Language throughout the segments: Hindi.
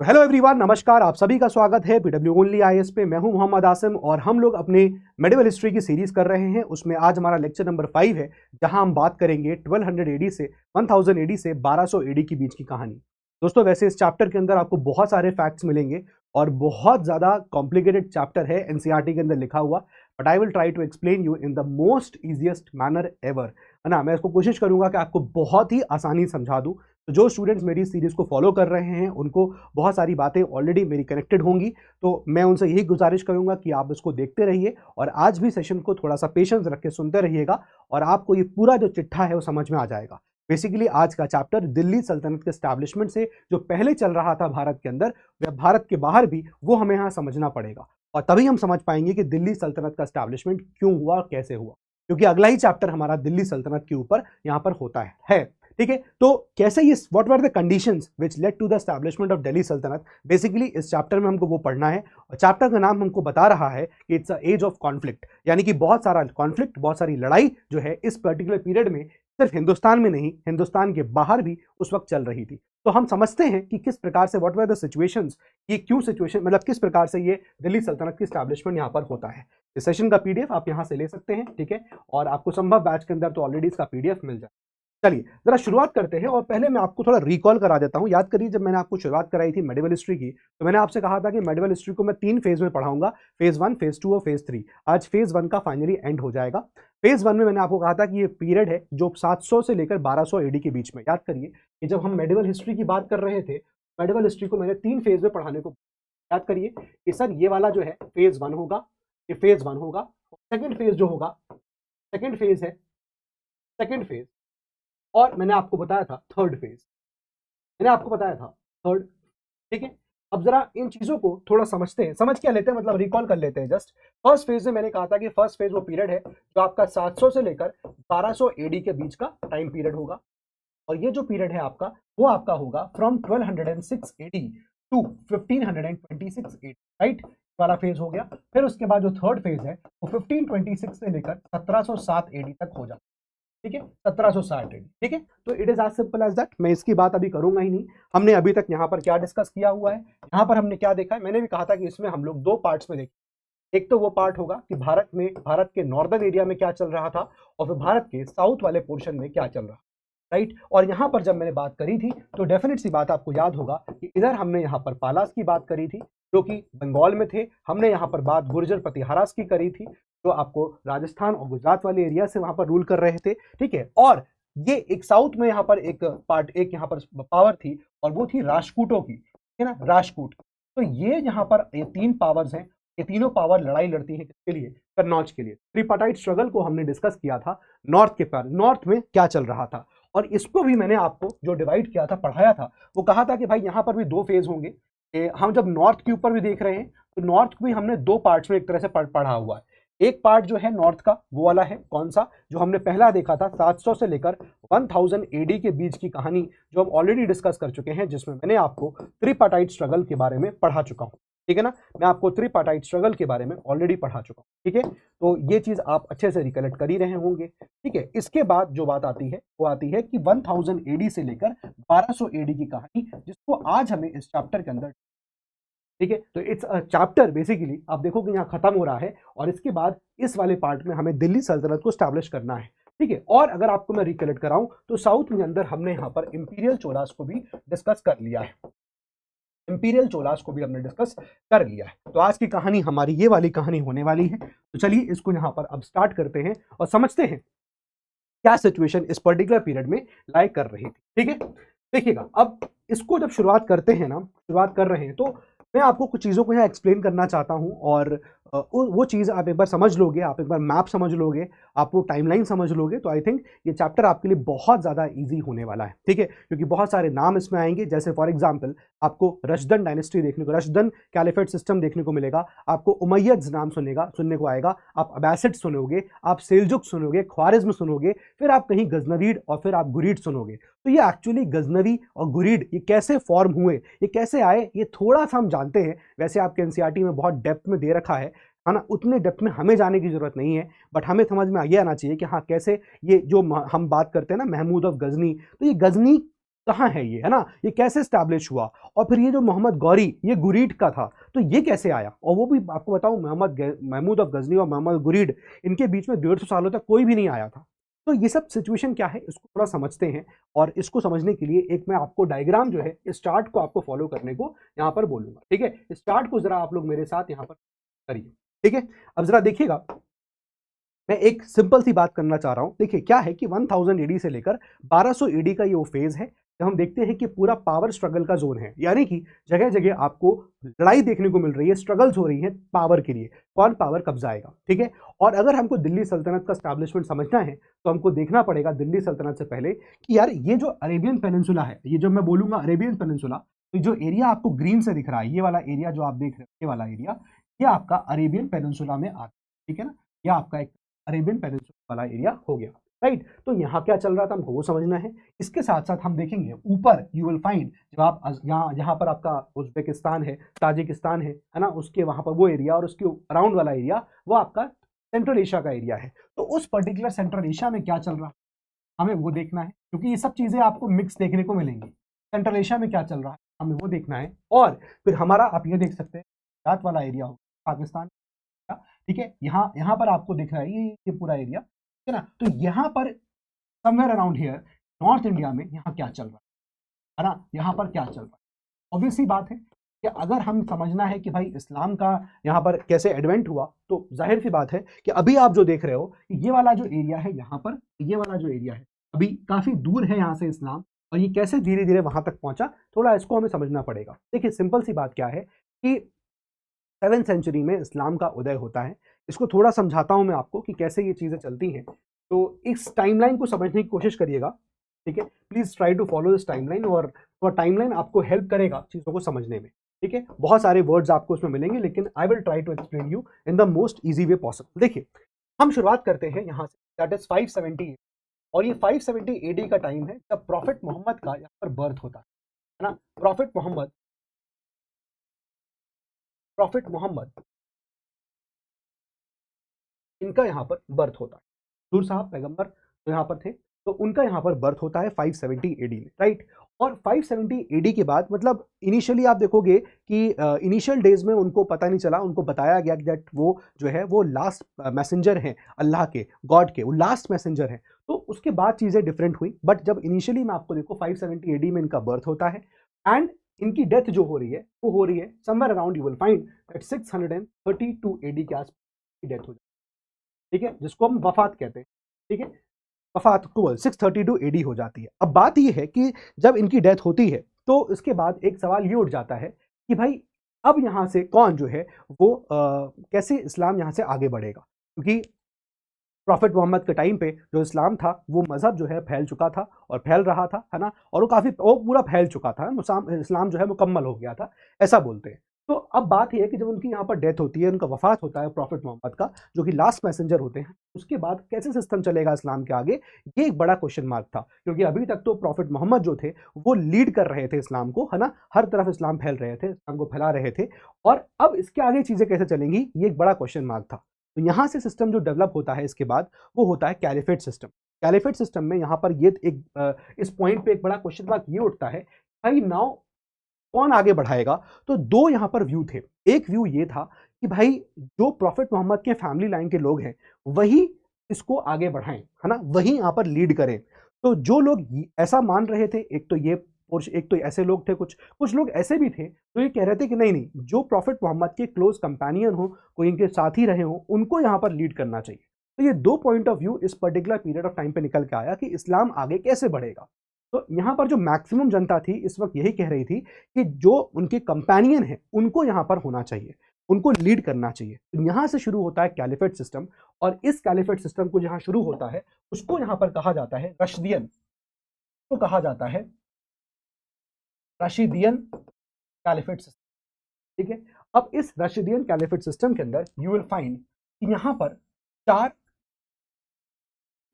तो हेलो एवरीवन, नमस्कार। आप सभी का स्वागत है पीडब्ल्यू ओनली आईएएस पे। मैं हूं मोहम्मद आसिम और हम लोग अपने मेडिवल हिस्ट्री की सीरीज कर रहे हैं। उसमें आज हमारा लेक्चर नंबर 5 है, जहां हम बात करेंगे 1200 एडी से 1000 एडी से 1200 एडी के बीच की कहानी। दोस्तों, वैसे इस चैप्टर के अंदर आपको बहुत सारे फैक्ट्स मिलेंगे और बहुत ज्यादा कॉम्प्लिकेटेड चैप्टर है एनसीईआरटी के अंदर लिखा हुआ, but I will try to explain you in the most easiest manner ever, है ना। मैं इसको कोशिश करूंगा कि आपको बहुत ही आसानी समझा दूं। तो जो स्टूडेंट्स मेरी सीरीज को फॉलो कर रहे हैं उनको बहुत सारी बातें ऑलरेडी मेरी कनेक्टेड होंगी, तो मैं उनसे यही गुजारिश करूंगा कि आप इसको देखते रहिए और आज भी सेशन को थोड़ा सा पेशेंस रख के सुनते रहिएगा और आपको ये पूरा जो चिट्ठा है वो समझ में आ जाएगा। बेसिकली आज का चैप्टर दिल्ली सल्तनत के स्टैब्लिशमेंट से जो पहले चल रहा था भारत के अंदर या भारत के बाहर भी, वो हमें यहाँ समझना पड़ेगा और तभी हम समझ पाएंगे कि दिल्ली सल्तनत का स्टैब्लिशमेंट क्यों हुआ और कैसे हुआ, क्योंकि अगला ही चैप्टर हमारा दिल्ली सल्तनत के ऊपर यहाँ पर होता है। ठीक है, तो कैसे ये what were the conditions which led to the establishment of Delhi Sultanate, basically इस चैप्टर में हमको वो पढ़ना है। और चैप्टर का नाम हमको बता रहा है कि it's a age of conflict, यानी कि बहुत सारा कॉन्फ्लिक्ट, बहुत सारी लड़ाई जो है इस पर्टिकुलर पीरियड में सिर्फ हिंदुस्तान में नहीं, हिंदुस्तान के बाहर भी उस वक्त चल रही थी। तो हम समझते हैं कि किस प्रकार से व्हाट वर द सिचुएशंस, ये क्यों सिचुएशन, मतलब किस प्रकार से ये दिल्ली सल्तनत की एस्टैब्लिशमेंट यहाँ पर होता है। इस सेशन का पीडीएफ आप यहाँ से ले सकते हैं, ठीक है, और आपको संभव बैच के अंदर तो ऑलरेडी इसका पीडीएफ मिल जाए। चलिए जरा शुरुआत करते हैं और पहले मैं आपको थोड़ा रिकॉल करा देता हूं। याद करिए, जब मैंने आपको शुरुआत कराई थी मेडिवल हिस्ट्री की, तो मैंने आपसे कहा था कि मेडिवल हिस्ट्री को मैं 3 फेज में पढ़ाऊंगा, फेज 1, फेज 2 और फेज 3। आज फेज 1 का फाइनली एंड हो जाएगा। फेज 1 में मैंने आपको कहा था कि ये पीरियड है जो 700 से लेकर 1200 एडी के बीच में। याद करिए कि जब हम मेडिवल हिस्ट्री की बात कर रहे थे, मेडिवल हिस्ट्री को मैंने 3 फेज में पढ़ाने को। याद करिए कि सर ये वाला जो है फेज 1 होगा, ये फेज 1 होगा। सेकेंड फेज जो होगा, सेकेंड फेज है, सेकेंड फेज, और मैंने आपको बताया था थर्ड फेज, मैंने आपको बताया था थर्ड। ठीक है, अब जरा इन चीजों को थोड़ा समझते हैं, समझ क्या लेते हैं, मतलब रिकॉल कर लेते हैं जस्ट। फर्स्ट फेज में मैंने कहा था कि फर्स्ट फेज वो पीरियड है जो आपका 700 से लेकर 1200 एडी के बीच का टाइम पीरियड होगा, और ये जो पीरियड है आपका वो आपका होगा from 1206 AD to 1526 AD, right वाला फेज हो गया। फिर उसके बाद जो थर्ड फेज है वो 1526 से लेकर 1707 एडी तक हो जाता है। ठीक है, 1760 एडी। ठीक है, तो it is as simple as that. मैं इसकी बात अभी करूंगा ही नहीं। हमने अभी तक यहाँ पर क्या डिस्कस किया हुआ है, यहाँ पर हमने क्या देखा है, मैंने भी कहा था कि इसमें हम लोग 2 पार्ट्स में देखें। एक तो वो पार्ट होगा कि भारत में, भारत के नॉर्दर्न एरिया में क्या चल रहा था, और फिर भारत के साउथ वाले पोर्शन में क्या चल रहा, राइट। और यहाँ पर जब मैंने बात करी थी तो डेफिनेट सी बात आपको याद होगा कि इधर हमने यहाँ पर पालास की बात करी थी जो कि बंगाल में थे। हमने यहाँ पर बात गुर्जर प्रतिहारास की करी थी जो आपको राजस्थान और गुजरात वाले एरिया से वहां पर रूल कर रहे थे। ठीक है, और ये एक साउथ में यहाँ पर एक पार्ट, एक यहाँ पर पावर थी और वो थी राजपूतों की, है ना, राजपूत। तो ये यहाँ पर ये 3 पावर्स हैं, ये तीनों पावर लड़ाई लड़ती है किसके लिए, कन्नौज के लिए। ट्रिपार्टाइट स्ट्रगल को हमने डिस्कस किया था नॉर्थ के पार, नॉर्थ में क्या चल रहा था, और इसको भी मैंने आपको जो डिवाइड किया था, पढ़ाया था, वो कहा था कि भाई यहाँ पर भी 2 फेज होंगे। हम जब नॉर्थ के ऊपर भी देख रहे हैं तो नॉर्थ भी हमने 2 पार्ट्स में एक तरह से पढ़ा हुआ है। एक पार्ट जो है नॉर्थ का वो वाला है, कौन सा, जो हमने पहला देखा था 700 से लेकर 1000 एडी के बीच की कहानी, जो हम ऑलरेडी डिस्कस कर चुके हैं, जिसमें मैंने आपको त्रिपार्टाइट स्ट्रगल के बारे में पढ़ा चुका हूं। ठीक है ना, मैं आपको त्रिपार्टाइट स्ट्रगल के बारे में ऑलरेडी पढ़ा चुका हूं। ठीक है, तो ये चीज आप अच्छे से रिकलेक्ट कर ही रहे होंगे। ठीक है, इसके बाद जो बात आती है वो आती है कि 1000 एडी से लेकर 1200 एडी की कहानी, जिसको आज हमें इस चैप्टर के अंदर, ठीक है, तो इट्स अ चैप्टर बेसिकली, आप देखो कि यहाँ खत्म हो रहा है और इसके बाद इस वाले पार्ट में हमें दिल्ली सल्तनत को स्टैब्लिश करना है। ठीक है, और अगर आपको मैं रिकलेक्ट कराऊं तो साउथ के अंदर हमने यहाँ पर इंपीरियल चोलास को भी डिस्कस कर लिया है, इंपीरियल चोलास को भी हमने डिस्कस कर लिया है। तो आज की कहानी हमारी ये वाली कहानी होने वाली है। तो चलिए इसको यहाँ पर अब स्टार्ट करते हैं और समझते हैं क्या सिचुएशन इस पर्टिकुलर पीरियड में लाइक कर रही थी। ठीक है, देखिएगा, अब इसको जब शुरुआत करते हैं ना, शुरुआत कर रहे हैं, तो मैं आपको कुछ चीज़ों को यहाँ एक्सप्लेन करना चाहता हूँ और वो चीज़ आप एक बार समझ लोगे, आप एक बार मैप समझ लोगे, आप वो टाइमलाइन समझ लोगे, तो आई थिंक ये चैप्टर आपके लिए बहुत ज़्यादा इजी होने वाला है। ठीक है, क्योंकि बहुत सारे नाम इसमें आएंगे, जैसे फॉर एग्जांपल आपको रशदन डायनेस्टी देखने को, रशदन कैलिफेट सिस्टम देखने को मिलेगा, आपको उमैयद नाम सुनने को आएगा, आप अब्बासिड सुनोगे, आप सेल्जुक सुनोगे, ख्वारिज्म सुनोगे, फिर आप कहीं गजनवीड और फिर आप गुरीद सुनोगे। तो ये एक्चुअली गजनवी और गुरीद ये कैसे फॉर्म हुए, ये कैसे आए, ये थोड़ा सा हम जानते हैं। वैसे आपके एनसीईआरटी में बहुत डेप्थ में दे रखा है ना, उतने डेप्थ में हमें जाने की जरूरत नहीं है, बट हमें समझ में ये आना चाहिए कि हाँ कैसे ये जो हम बात करते हैं ना महमूद ऑफ गजनी, तो ये गजनी कहाँ है ये, है ना, ये कैसे स्टैब्लिश हुआ, और फिर ये जो मोहम्मद गौरी ये गुरीद का था, तो ये कैसे आया, और वो भी आपको बताऊं महमूद ऑफ गजनी और मोहम्मद गुरीद, इनके बीच में 150 सालों तक कोई भी नहीं आया था। तो ये सब सिचुएशन क्या है इसको थोड़ा समझते हैं, और इसको समझने के लिए एक मैं आपको डायग्राम जो है इस चार्ट को आपको फॉलो करने को यहाँ पर बोलूंगा, ठीक है। इस चार्ट को जरा आप लोग मेरे साथ यहाँ पर करिए, ठीक है। अब जरा देखिएगा, मैं एक सिंपल सी बात करना चाह रहा हूं। देखिए क्या है कि 1000 एडी से लेकर 1200 एडी का ये वो फेज है जब हम देखते हैं कि पूरा पावर स्ट्रगल का जोन है, यानी कि जगह जगह आपको लड़ाई देखने को मिल रही है, स्ट्रगल्स हो रही है पावर के लिए, कौन पावर कब्जाएगा, ठीक है। और अगर हमको दिल्ली सल्तनत का स्टैब्लिशमेंट समझना है तो हमको देखना पड़ेगा दिल्ली सल्तनत से पहले कि यार ये जो अरेबियन पेनिनसुला है, ये जब मैं बोलूंगा अरेबियन पेनिनसुला, तो जो एरिया आपको ग्रीन से दिख रहा है, ये वाला एरिया जो आप देख रहे हैं, ये वाला एरिया, ये आपका अरेबियन पेनिनसुला में आता है, ठीक है ना। ये आपका एक अरेबियन पेनिनसुला वाला एरिया हो गया, राइट। तो यहाँ क्या चल रहा था हमको वो समझना है। इसके साथ साथ हम देखेंगे ऊपर यू विल फाइंड, जब आप यहाँ पर आपका उज्बेकिस्तान है, ताजिकिस्तान है ना, उसके वहां पर वो एरिया, और उसके अराउंड वाला एरिया वो आपका सेंट्रल एशिया का एरिया है। तो उस पर्टिकुलर सेंट्रल एशिया में क्या चल रहा है हमें वो देखना है, क्योंकि ये सब चीजें आपको मिक्स देखने को मिलेंगी। सेंट्रल एशिया में क्या चल रहा है हमें वो देखना है, और फिर हमारा आप ये देख सकते हैं गुजरात वाला एरिया हो, पाकिस्तान, ठीक है। यहाँ पर आपको दिख रहा है ये पूरा एरिया, ठीक है ना। तो यहाँ पर somewhere around here north India में यहाँ क्या चल रहा है ना, यहाँ पर क्या चल रहा है। ऑब्वियस सी बात है कि अगर हम समझना है कि भाई इस्लाम का यहाँ पर कैसे एडवेंट हुआ, तो जाहिर सी बात है कि अभी आप जो देख रहे हो ये वाला जो एरिया है, यहाँ पर ये वाला जो एरिया है अभी काफी दूर है यहाँ से इस्लाम, और ये कैसे धीरे धीरे वहां तक पहुंचा, थोड़ा इसको हमें समझना पड़ेगा। देखिए सिंपल सी बात क्या है कि 7th सेंचुरी में इस्लाम का उदय होता है। इसको थोड़ा समझाता हूं मैं आपको कि कैसे ये चीजें चलती हैं, तो इस टाइमलाइन को समझने की कोशिश करिएगा, ठीक है। Please try to follow this timeline, और टाइमलाइन आपको हेल्प करेगा चीजों को समझने में, ठीक है। बहुत सारे वर्ड्स आपको उसमें मिलेंगे, लेकिन I will try to explain you in the most easy way possible. देखिए हम शुरुआत करते हैं यहाँ से, दैट इज 570, और ये 570 एडी का टाइम है जब प्रॉफिट मोहम्मद का यहाँ पर बर्थ होता है ना। प्रॉफिट मोहम्मद इनका यहाँ पर बर्थ होता है। हुजूर साहब पैगंबर जो यहाँ पर थे, तो उनका यहाँ पर बर्थ होता है 570 एडी में, राइट। और 570 एडी के बाद मतलब इनिशियली आप देखोगे कि इनिशियल डेज में उनको पता नहीं चला, उनको बताया गया कि दैट वो जो है वो लास्ट मैसेंजर हैं अल्लाह के, गॉड के, वो लास्ट मैसेंजर हैं। तो उसके बाद चीज़ें डिफरेंट हुई, बट जब इनिशियली में आपको देखो 570 एडी में इनका बर्थ होता है, एंड इनकी डेथ जो हो रही है वो हो रही है somewhere around, you will find that 632 AD के आसपास डेथ हो जाती है, ठीक है, जिसको हम वफात कहते हैं, ठीक है। वफात 632 एडी हो जाती है। अब बात यह है कि जब इनकी डेथ होती है तो इसके बाद एक सवाल ये उठ जाता है कि भाई अब यहां से कौन जो है वो कैसे इस्लाम यहां से आगे बढ़ेगा, क्योंकि प्रॉफिट मोहम्मद के टाइम पे जो इस्लाम था वो मजहब जो है फैल चुका था और फैल रहा था, है ना, और वो पूरा फैल चुका था, इस्लाम जो है मुकम्मल हो गया था, ऐसा बोलते हैं। तो अब बात यह है कि जब उनकी यहाँ पर डेथ होती है, उनका वफात होता है प्रॉफिट मोहम्मद का, जो कि लास्ट मैसेंजर होते हैं, उसके बाद कैसे सिस्टम चलेगा इस्लाम के आगे, ये एक बड़ा क्वेश्चन मार्क था, क्योंकि अभी तक तो प्रॉफिट मोहम्मद जो थे वो लीड कर रहे थे इस्लाम को, है ना, हर तरफ इस्लाम फैल रहे थे, इस्लाम को फैला रहे थे, और अब इसके आगे चीजें कैसे चलेंगी ये एक बड़ा क्वेश्चन मार्क था। तो यहाँ से सिस्टम जो डेवलप होता है इसके बाद वो होता है कैलिफेट सिस्टम। कैलिफेट सिस्टम में यहाँ पर ये इस पॉइंट पे एक बड़ा क्वेश्चन मार्क ये उठता है, भाई नाउ कौन आगे बढ़ाएगा। तो दो यहाँ पर व्यू थे। एक व्यू ये था कि भाई जो प्रॉफिट मोहम्मद के फैमिली लाइन के लोग हैं वही इसको आगे बढ़ाएं, है ना, वही यहाँ पर लीड करें। तो जो लोग ऐसा मान रहे थे, एक तो ऐसे लोग थे, कुछ लोग ऐसे भी थे जो ये कह रहे थे कि नहीं नहीं, जो प्रॉफिट मोहम्मद के क्लोज कंपेनियन हो, कोई इनके साथी रहे हो, उनको यहाँ पर लीड करना चाहिए। तो ये दो पॉइंट ऑफ व्यू इस पर्टिकुलर पीरियड ऑफ टाइम पे निकल के आया कि इस्लाम आगे कैसे बढ़ेगा। तो यहाँ पर जो मैक्सिमम जनता थी इस वक्त यही कह रही थी कि जो उनके कंपेनियन है उनको यहाँ पर होना चाहिए, उनको लीड करना चाहिए। तो यहाँ से शुरू होता है कैलिफेट सिस्टम, और इस कैलिफेट सिस्टम को जहाँ शुरू होता है उसको यहाँ पर कहा जाता है रशिदियन, तो कहा जाता है रशिदियन कैलिफेट सिस्टम, ठीक है। अब इस रशिदियन कैलिफेट सिस्टम के अंदर यू विल फाइंड कि यहाँ पर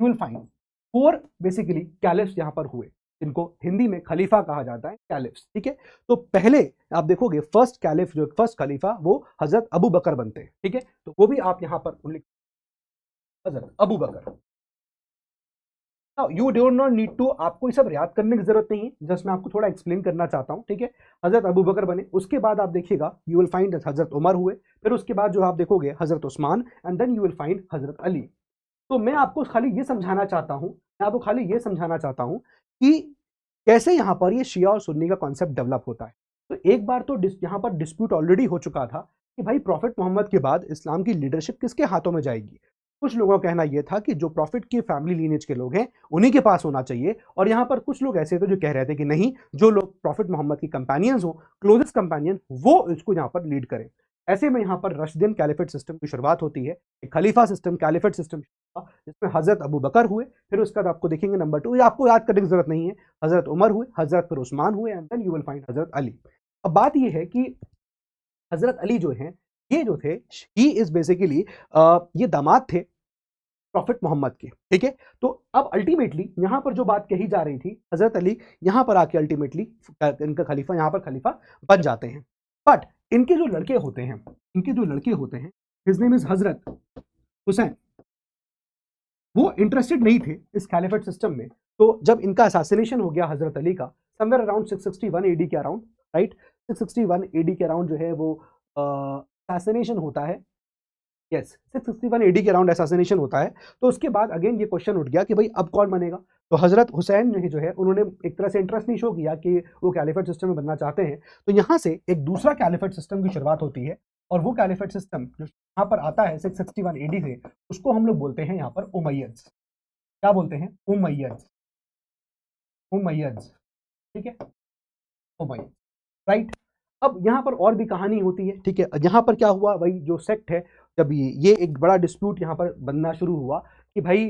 you will find 4 basically caliphs यहाँ पर हुए, जिनको हिंदी में खलीफा कहा जाता है, कैलिफ्स, ठीक है। तो पहले आप देखोगे फर्स्ट कैलिफ, जो फर्स्ट खलीफा वो हजरत अबू बकर बनते हैं, ठीक है। तो वो भी आप यहाँ पर हजरत Abu Bakr, you don't not need to, आपको ये सब याद करने की जरूरत नहीं है, जस्ट मैं आपको थोड़ा एक्सप्लेन करना चाहता हूँ, ठीक है। हजरत अबू बकर बने, उसके बाद आप देखिएगा यू विल फाइंड हजरत उमर हुए, फिर उसके बाद जो आप देखोगे Hazrat Usman, and then you will find Hazrat Ali. तो मैं आपको खाली ये समझाना चाहता हूँ, मैं आपको खाली ये समझाना चाहता हूँ कि कैसे यहाँ पर ये शिया और सुन्नी का कॉन्सेप्ट डेवलप होता है। तो एक बार तो यहाँ पर डिस्प्यूट ऑलरेडी हो चुका था कि भाई प्रॉफिट मोहम्मद के बाद इस्लाम की लीडरशिप किसके हाथों में जाएगी। कुछ लोगों का कहना यह था कि जो प्रॉफिट के फैमिली लीनेज के लोग हैं उन्हीं के पास होना चाहिए, और यहाँ पर कुछ लोग ऐसे थे जो कह रहे थे कि नहीं, जो लोग प्रॉफिट मोहम्मद की कंपेनियंस हो, क्लोजेस्ट कंपेनियन, वो इसको यहाँ पर लीड करें। ऐसे में यहाँ पर रशदियन कैलिफेट सिस्टम की शुरुआत होती है, खलीफा सिस्टम, कैलिफेट सिस्टम, जिसमें हजरत अबू बकर हुए, फिर उसके बाद आपको देखेंगे नंबर 2, ये आपको याद करने की जरूरत नहीं है, हजरत उमर हुए, हजरत फिर उस्मान हुए, and then you will find Hazrat Ali. अब बात ये है कि हजरत अली जो हैं, ये जो थे, ही इज बेसिकली ये दामाद थे प्रॉफिट मोहम्मद के, ठीक है। तो अब अल्टीमेटली यहां पर जो बात कही जा रही थी, हजरत अली यहां पर आके अल्टीमेटली इनका खलीफा, यहां पर खलीफा बन जाते हैं। बट इनके जो लड़के होते हैं, हिज नेम इज हजरत हुसैन, वो इंटरेस्टेड नहीं थे इस कैलिफेट सिस्टम में। तो जब इनका असैसिनेशन हो गया हजरत अली का, समवेयर अराउंड 661 एडी के अराउंड, राइट, 661 एडी के अराउंड जो है वो असैसिनेशन होता है, यस 661 एडी के अराउंड असैसिनेशन होता है। तो उसके बाद अगेन ये क्वेश्चन उठ गया कि भाई अब कौन बनेगा। तो हजरत हुसैन जो है उन्होंने एक तरह से इंटरेस्ट नहीं शो किया कि वो कैलिफेट सिस्टम में बनना चाहते हैं। तो यहाँ से एक दूसरा कैलिफेट सिस्टम की शुरुआत होती है, और वो कैलिफेट सिस्टम जो यहाँ पर आता है 661 एडी से, उसको हम लोग बोलते हैं यहाँ पर उमैय्यद। क्या बोलते हैं? उमैय्यद, उमैय्यद, ठीक है, उमैय्यद, राइट। अब यहाँ पर और भी कहानी होती है, ठीक है। यहाँ पर क्या हुआ, भाई जो सेक्ट है, जब ये एक बड़ा डिस्प्यूट यहाँ पर बनना शुरू हुआ कि भाई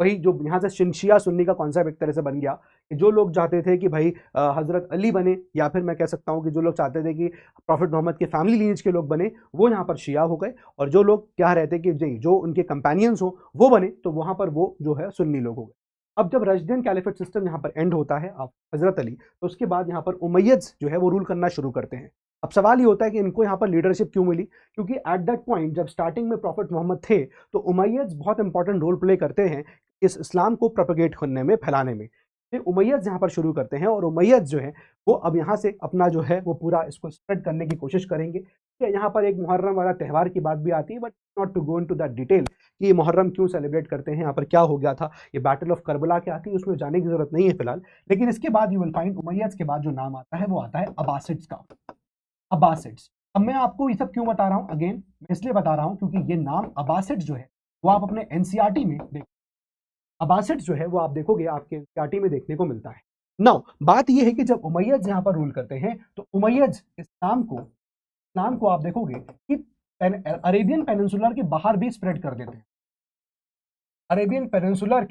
वही जो यहाँ से शिया सुन्नी का कॉन्सेप्ट एक तरह से बन गया कि जो लोग चाहते थे कि भाई हजरत अली बने, या फिर मैं कह सकता हूँ कि जो लोग चाहते थे कि प्रॉफिट मोहम्मद के फैमिली लीनेज के लोग बने, वो यहाँ पर शिया हो गए, और जो लोग क्या रहते कि जो उनके कंपेनियंस हो वो बने, तो वहाँ पर वो जो है सुन्नी लोग हो गए। अब जब रशदियन कैलिफेट सिस्टम यहाँ पर एंड होता है हजरत अली, तो उसके बाद यहाँ पर उमैय्यद्स जो है वो रूल करना शुरू करते हैं। अब सवाल ये होता है कि इनको यहाँ पर लीडरशिप क्यों मिली, क्योंकि एट दैट पॉइंट जब स्टार्टिंग में प्रॉफिट मोहम्मद थे, तो उमैय्यद्स बहुत इंपॉर्टेंट रोल प्ले करते हैं इस इस्लाम को प्रोपेगेट करने में, फैलाने में। फिर उमैय्यद्स यहाँ पर शुरू करते हैं, और उमैय्यद्स जो है वो अब यहाँ से अपना जो है वो पूरा इसको स्प्रेड करने की कोशिश करेंगे। यहाँ पर एक मुहर्रम वाला त्यौहार की बात भी आती है, but not to go into that detail कि ये मुहर्रम क्यों सेलिब्रेट करते हैं, यहाँ पर क्या हो गया था, ये बैटल ऑफ करबला क्या थी, उसमें जाने की जरूरत नहीं है फिलहाल। लेकिन इसके बाद यू विल फाइंड उमैय्यद्स के बाद जो नाम आता है वो आता है अब्बासिड्स का, अब्बासिड्स। अब मैं आपको ये सब क्यों बता रहा हूँ, अगेन मैं इसलिए बता रहा हूँ क्योंकि ये नाम अब्बासिड्स जो है वो आप अपने एनसीईआरटी में देख, अब्बासिड्स जो है वो आप देखोगे आपके एनसीईआरटी में देखने को मिलता है। नाउ बात ये है कि जब उमैय्यद्स यहाँ पर रूल करते हैं, तो उमैय्यद्स इस्लाम को आप देखोगे कि अरेबियन पेनिनसुलर के बाहर भी स्प्रेड कर देते हैं। अरेबियन पेनिनसुलर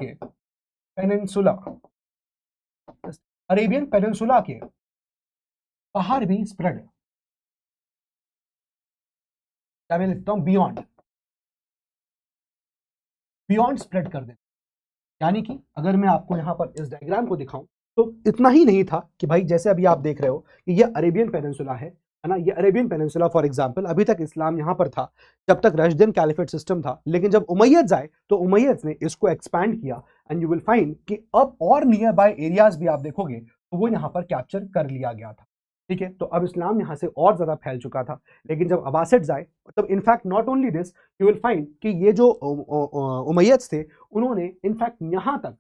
के बाहर भी स्प्रेड, क्या मैं लिखता हूं, बियॉन्ड स्प्रेड कर देते। यानी कि अगर मैं आपको यहां पर इस डायग्राम को दिखाऊं, तो इतना ही नहीं था कि भाई जैसे अभी आप देख रहे हो कि ये अरेबियन पेनिनसुला है ना, ये अरेबियन पेनिनसुला फॉर एग्जांपल, अभी तक इस्लाम यहां पर था जब तक रशदियन कैलिफेट सिस्टम था, लेकिन जब उमैय्यद्स आए तो उमैय्यद्स ने इसको एक्सपैंड किया, एंड यू विल फाइंड कि अब और नियर बाय एरियाज भी आप देखोगे तो वो यहां पर कैप्चर कर लिया गया था, ठीक है। तो अब इस्लाम यहां से और ज्यादा फैल चुका था। लेकिन जब अब्बासिड्स आए, तब in fact not only this, you will find कि ये जो उमैय्यद्स थे, उन्होंने इनफैक्ट यहां तक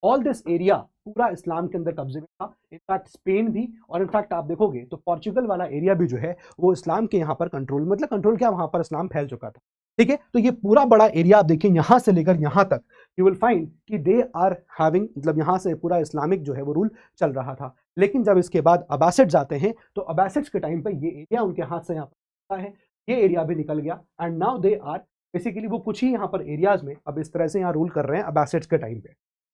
ऑल दिस एरिया पूरा इस्लाम के अंदर कब्जे में था, इनफैक्ट स्पेन भी, और इनफैक्ट आप देखोगे तो पोर्चुगल वाला एरिया भी जो है वो इस्लाम के यहाँ पर कंट्रोल, मतलब कंट्रोल क्या, वहां पर इस्लाम फैल चुका था, ठीक है। तो ये पूरा बड़ा एरिया आप देखिए यहां से लेकर यहां तक, यू विल फाइंड कि दे आर हैविंग, मतलब यहां से पूरा इस्लामिक जो है वो रूल चल रहा था। लेकिन जब इसके बाद अब्बासिड्स आते हैं, तो अब्बासिड्स के टाइम पर ये एरिया उनके हाथ से यहाँ पर है, ये एरिया भी निकल गया, and now they are basically, वो कुछ ही यहाँ पर एरियाज में अब इस तरह से यहाँ रूल कर रहे हैं अब्बासिड्स के टाइम पे।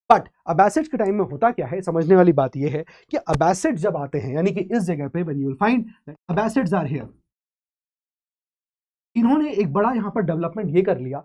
बट अब्बासिड्स के टाइम में होता क्या है, समझने वाली बात यह है कि अब्बासिड्स जब आते हैं, यानी कि इस जगह पे when you will find that Abbasids are here, इन्होंने एक बड़ा यहां पर डेवलपमेंट ये कर लिया,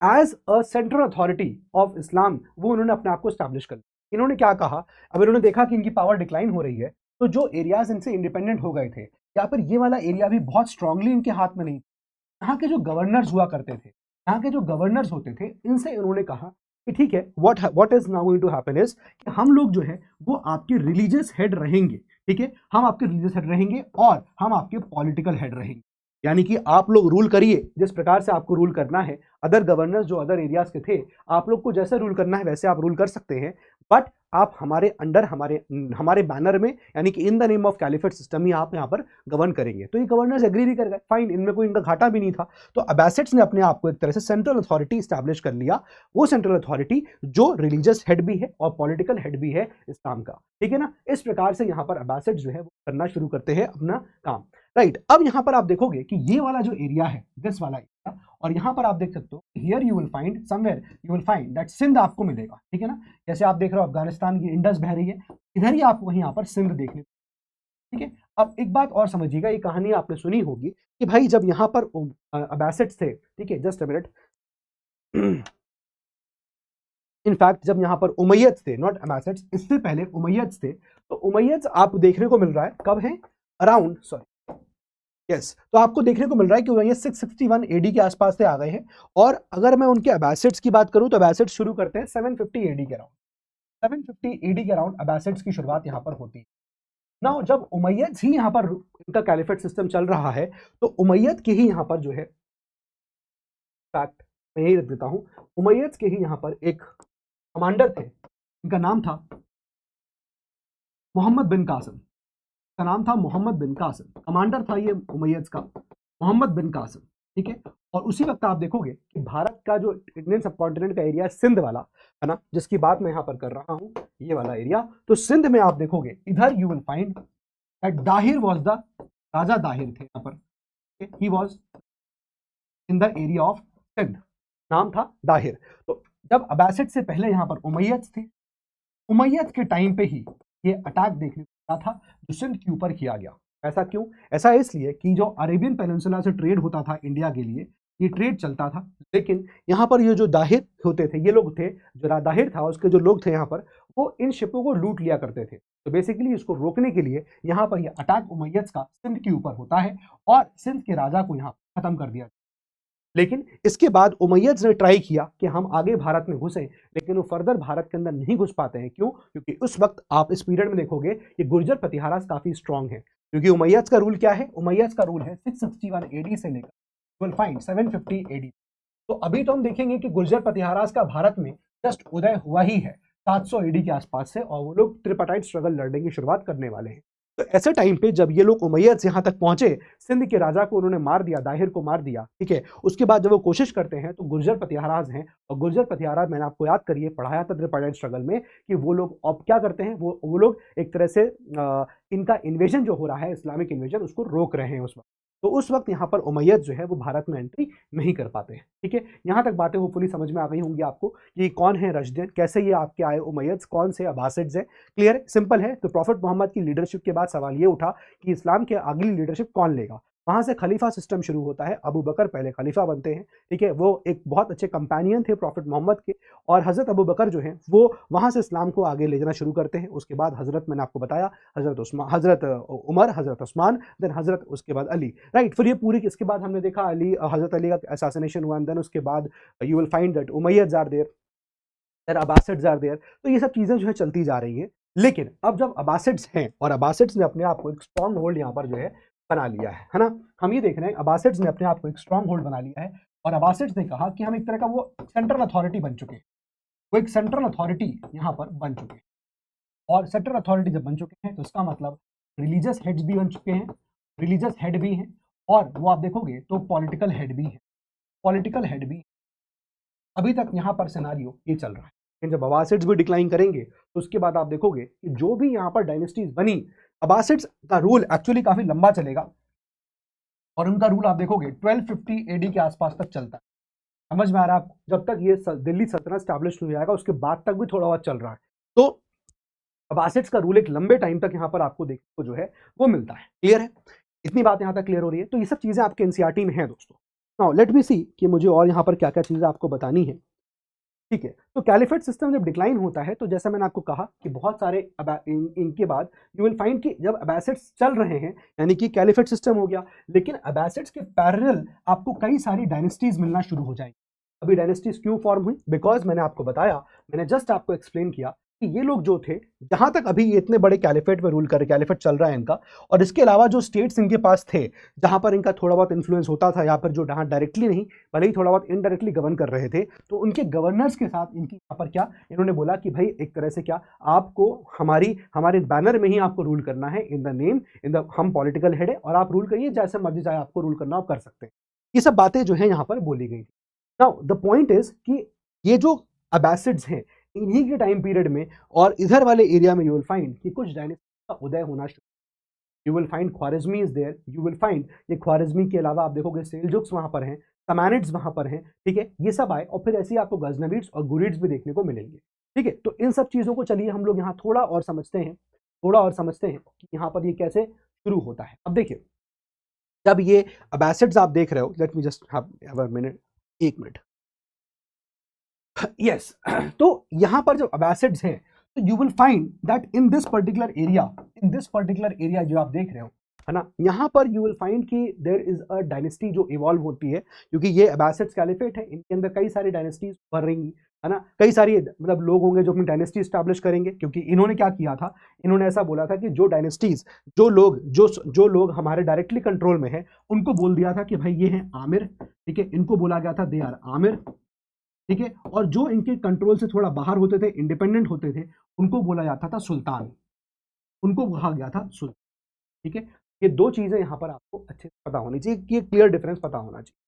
as a central authority of Islam, वो उन्होंने अपने आप को स्टैब्लिश कर लिया। इन्होंने क्या कहा, अब इन्होंने देखा कि इनकी पावर डिक्लाइन हो रही है, तो जो एरियाज इनसे इंडिपेंडेंट हो गए थे, या फिर ये वाला एरिया भी बहुत स्ट्रांगली इनके हाथ में नहीं, यहाँ के जो गवर्नर्स हुआ करते थे, यहाँ के जो गवर्नर्स होते थे, इनसे इन्होंने कहा कि ठीक है, what is now going to happen is कि हम लोग जो है वो आपके रिलीजियस हेड रहेंगे, ठीक है, हम आपके रिलीजियस हेड रहेंगे और हम आपके पॉलिटिकल हेड रहेंगे। यानी कि आप लोग रूल करिए जिस प्रकार से आपको रूल करना है। अदर गवर्नर्स जो अदर एरियाज के थे, आप लोग को जैसे रूल करना है वैसे आप रूल कर सकते हैं, बट आप हमारे अंडर, हमारे बैनर में, यानी कि in the name of caliphate system ही आप यहाँ पर गवर्न करेंगे। तो ये गवर्नर्स एग्री भी कर गए, फाइन, इनमें कोई इनका घाटा भी नहीं था। तो अब्बासिड्स ने अपने आप को एक तरह से सेंट्रल अथॉरिटी स्टैब्लिश कर लिया, वो सेंट्रल अथॉरिटी जो रिलीजियस हेड भी है और पॉलिटिकल हेड भी है इस्लाम का, ठीक है ना। इस प्रकार से यहाँ पर अब्बासिड्स जो है वो करना शुरू करते हैं अपना काम, राइट। अब यहाँ पर आप देखोगे कि ये वाला जो एरिया है, दिस वाला एरिया, और यहाँ पर आप देख सकते हो here you will find somewhere, you will find that Sindh आपको मिलेगा, ठीक है ना। जैसे आप देख रहे हो अफगानिस्तान की इंडस बह रही है, इधर ही आपको यहाँ पर सिंध देखने, ठीक है। अब एक बात और समझिएगा, ये कहानी आपने सुनी होगी कि भाई जब यहाँ पर अब्बासिड्स थे, ठीक है, जस्ट अ मिनट, इनफैक्ट जब यहाँ पर उमैयद्स थे, नॉट अब्बासिड्स, इससे पहले उमैयद्स थे, तो उमैयद्स आप देखने को मिल रहा है कब है, अराउंड, सॉरी, यस, तो आपको देखने को मिल रहा है कि ये 661 एडी के आसपास से आ गए हैं। और अगर मैं उनके अब्बासिड्स की बात करूं तो अब्बासिड्स शुरू करते हैं 750 एडी के अराउंड, 750 एडी के अराउंड अब्बासिड्स की शुरुआत यहाँ पर होती है। ना जब उमैयद्स ही यहाँ पर इनका कैलिफेट सिस्टम चल रहा है, तो उमैयद के ही यहाँ पर जो है, फैक्ट मैं यही रख देता हूं, उमैयद्स के ही यहाँ पर एक कमांडर थे, इनका नाम था मोहम्मद बिन कासिम, का नाम था मोहम्मद बिन कासिम, कमांडर था ये उमैयद्स का मोहम्मद बिन कासिम, ठीक है। और उसी वक्त आप देखोगे कि भारत का जो इंडियन सबकॉन्टिनेंट का एरिया है, सिंध वाला है ना, जिसकी बात मैं यहाँ पर कर रहा हूँ, ये वाला एरिया, तो सिंध में आप देखोगे इधर you will find that Dahir was the, राजा दाहिर थे यहाँ पर, he was in the area of Sindh, नाम था दाहिर। तो जब अब्बासिड से पहले यहाँ पर उमैयद थे, उमैयद के टाइम पे ही ये अटैक देखने को था जो सिंध के ऊपर किया गया। ऐसा क्यों? ऐसा इसलिए कि जो अरेबियन पेनिनसुला से ट्रेड होता था इंडिया के लिए, ये ट्रेड चलता था, लेकिन यहाँ पर ये जो दाहिर होते थे, ये लोग थे, जो दाहिर था उसके जो लोग थे यहाँ पर, वो इन शिपों को लूट लिया करते थे। तो बेसिकली इसको रोकने के लिए यहाँ पर ये अटैक उमैयद का सिंध के ऊपर होता है और सिंध के राजा को यहाँ खत्म कर दिया। लेकिन इसके बाद उमैयद्स ने ट्राई किया कि हम आगे भारत में घुसें, लेकिन वो फर्दर भारत के अंदर नहीं घुस पाते हैं। क्यों? क्योंकि उस वक्त आप इस पीरियड में देखोगे कि गुर्जर प्रतिहारास काफी स्ट्रांग है, क्योंकि उमैयद्स का रूल क्या है, उमैयद्स का रूल है 661 एडी से लेकर विल फाइंड 750 एडी। तो अभी तो हम देखेंगे कि गुर्जर प्रतिहारास का भारत में जस्ट उदय हुआ ही है 700 एडी के आसपास से, और वो लोग ट्रिपाटाइट स्ट्रगल लड़ने की शुरुआत करने वाले हैं। तो ऐसे टाइम पे जब ये लोग उमैयद यहाँ तक पहुंचे, सिंध के राजा को उन्होंने मार दिया, दाहिर को मार दिया, ठीक है। उसके बाद जब वो कोशिश करते हैं तो गुर्जर प्रतिहाराज हैं, और गुर्जर प्रतिहाराज मैंने आपको याद करिए पढ़ाया था ट्रिपाटाइट स्ट्रगल में कि वो लोग अब क्या करते हैं, वो लोग एक तरह से इनका इन्वेजन जो हो रहा है, इस्लामिक इन्वेजन, उसको रोक रहे हैं उस वक्त। तो उस वक्त यहाँ पर उमैयद जो है वो भारत में एंट्री नहीं कर पाते हैं, ठीक है। यहाँ तक बातें होपफुली समझ में आ गई होंगी आपको कि कौन है रशदीन, कैसे ये आपके आए उमैयद्स, कौन से अब्बासिड्स हैं। क्लियर, सिंपल है। तो प्रॉफिट मोहम्मद की लीडरशिप के बाद सवाल ये उठा कि इस्लाम के अगली लीडरशिप कौन लेगा। वहां से खलीफा सिस्टम शुरू होता है, अबू बकर पहले खलीफा बनते हैं, ठीक है। वो एक बहुत अच्छे कंपेनियन थे प्रॉफिट मोहम्मद के, और हजरत अबू बकर जो है वो वहां से इस्लाम को आगे ले जाना शुरू करते हैं। उसके बाद हजरत, मैंने आपको बताया, हजरत उमर, हजरत उस्मान, देन हजरत, उसके बाद अली, राइट। फिर ये पूरी, इसके बाद हमने देखा अली, हजरत अली का असैसिनेशन हुआ, देन उसके बाद you will find that Umayyads are there, then Abbasids are there. तो ये सब चीजें जो है चलती जा रही हैं। लेकिन अब जब अब्बासिड्स हैं और अब्बासिड्स ने अपने आप को एक स्ट्रॉन्ग होल्ड यहाँ पर जो है बना लिया है ना, हम ये देख रहे हैं अब्बासिड्स ने अपने आप को एक स्ट्रॉन्ग होल्ड बना लिया है, और अब्बासिड्स ने कहा कि हम एक तरह का वो सेंट्रल अथॉरिटी बन चुके हैं, वो एक सेंट्रल अथॉरिटी यहाँ पर बन चुके हैं। और सेंट्रल अथॉरिटी जब बन चुके हैं तो इसका मतलब रिलीजियस हेड्स भी बन चुके हैं, रिलीजियस हेड भी हैं, और वो आप देखोगे तो पॉलिटिकल हेड भी है, पॉलिटिकल हेड भी। अभी तक यहाँ पर सिनारियो ये चल रहा है, लेकिन जब अब्बासिड्स भी डिक्लाइन करेंगे तो उसके बाद आप देखोगे कि जो भी यहाँ पर डायनेस्टीज बनी, अब्बासिड्स का रूल एक्चुअली काफी लंबा चलेगा, और उनका रूल आप देखोगे 1250 एडी के आसपास तक चलता है। समझ में आ रहा है आपको? जब तक ये दिल्ली सल्तनत स्टैब्लिश हो जाएगा उसके बाद तक भी थोड़ा बहुत चल रहा है। तो अब्बासिड्स का रूल एक लंबे टाइम तक यहाँ पर आपको देखने को जो है वो मिलता है। क्लियर है? इतनी बात यहाँ तक क्लियर हो रही है। तो ये सब चीजें आपके एनसीईआरटी में हैं दोस्तों। नाउ लेट मी सी कि मुझे और यहाँ पर क्या क्या चीजें आपको बतानी है, ठीक है। तो कैलिफेट सिस्टम जब डिक्लाइन होता है तो जैसा मैंने आपको कहा कि बहुत सारे इनके बाद यू विल फाइंड कि जब अब्बासिड्स चल रहे हैं, यानी कि कैलिफेट सिस्टम हो गया, लेकिन अब्बासिड्स के पैरेलल आपको कई सारी डायनेस्टीज मिलना शुरू हो जाएंगी। अभी डायनेस्टीज क्यों फॉर्म हुई? बिकॉज मैंने आपको बताया, मैंने जस्ट आपको एक्सप्लेन किया कि ये लोग जो थे, जहां तक अभी ये इतने बड़े कैलिफेट में रूल कर, कैलिफेट चल रहा है इनका, और इसके अलावा जो स्टेट्स इनके पास थे जहां पर इनका थोड़ा बहुत इन्फ्लुएंस होता था, यहाँ पर जो जहां डायरेक्टली नहीं भले ही थोड़ा बहुत इनडायरेक्टली गवर्न कर रहे थे, तो उनके गवर्नर्स के साथ इनकी यहाँ पर क्या इन्होंने बोला कि भाई एक तरह से क्या आपको हमारे बैनर में ही आपको रूल करना है, इन द नेम, हम पॉलिटिकल हेड है और आप रूल करिए, जैसे मर्जी चाहे आपको रूल करना आप कर सकते हैं। ये सब बातें जो है यहाँ पर बोली गई। नाउ द पॉइंट इज कि ये जो अब्बासिड्स हैं, इन्हीं के टाइम पीरियड में और इधर वाले एरिया में यू विल फाइंड कि कुछ डायनेस्टी का उदय होना शुरू। You will find Khwarizmi is there, you will find ये ख्वारिज़मी के अलावा आप देखोगे सेल्जुक्स वहां पर हैं, समानिड्स वहां पर हैं, ठीक है, ये सब आए, और फिर ऐसे ही आपको गजनवीड्स और गुरिड्स भी देखने को मिलेंगे। ठीक है, तो इन सब चीजों को चलिए हम लोग यहाँ थोड़ा और समझते हैं, कि यहाँ पर ये कैसे शुरू होता है। अब देखिए, जब ये अब्बासिड्स आप देख रहे हो, let me just have a minute, एक मिनट, यस तो यहां पर जब अब्बासिड्स हैं तो you will find that in this particular area जो आप देख रहे हो, है ना, यहां पर यू विल फाइंड कि देयर इज अ डायनेस्टी जो इवॉल्व होती है, क्योंकि ये अब्बासिड्स कैलिफेट है, इनके अंदर कई सारी डायनेस्टीज भर रही है ना, कई सारी मतलब लोग होंगे जो अपनी डायनेस्टी स्टैब्लिश करेंगे, क्योंकि इन्होंने क्या किया था, इन्होंने ऐसा बोला था कि जो डायनेस्टीज, जो लोग हमारे डायरेक्टली कंट्रोल में है, उनको बोल दिया था कि भाई ये हैं आमिर, ठीक है, इनको बोला गया था दे आर आमिर, ठीक है, और जो इनके कंट्रोल से थोड़ा बाहर होते थे, इंडिपेंडेंट होते थे, उनको बोला जाता था सुल्तान, उनको कहा गया था सुल्तान। ठीक है, ये दो चीजें यहां पर आपको अच्छे से पता होनी चाहिए, कि क्लियर डिफरेंस पता होना चाहिए।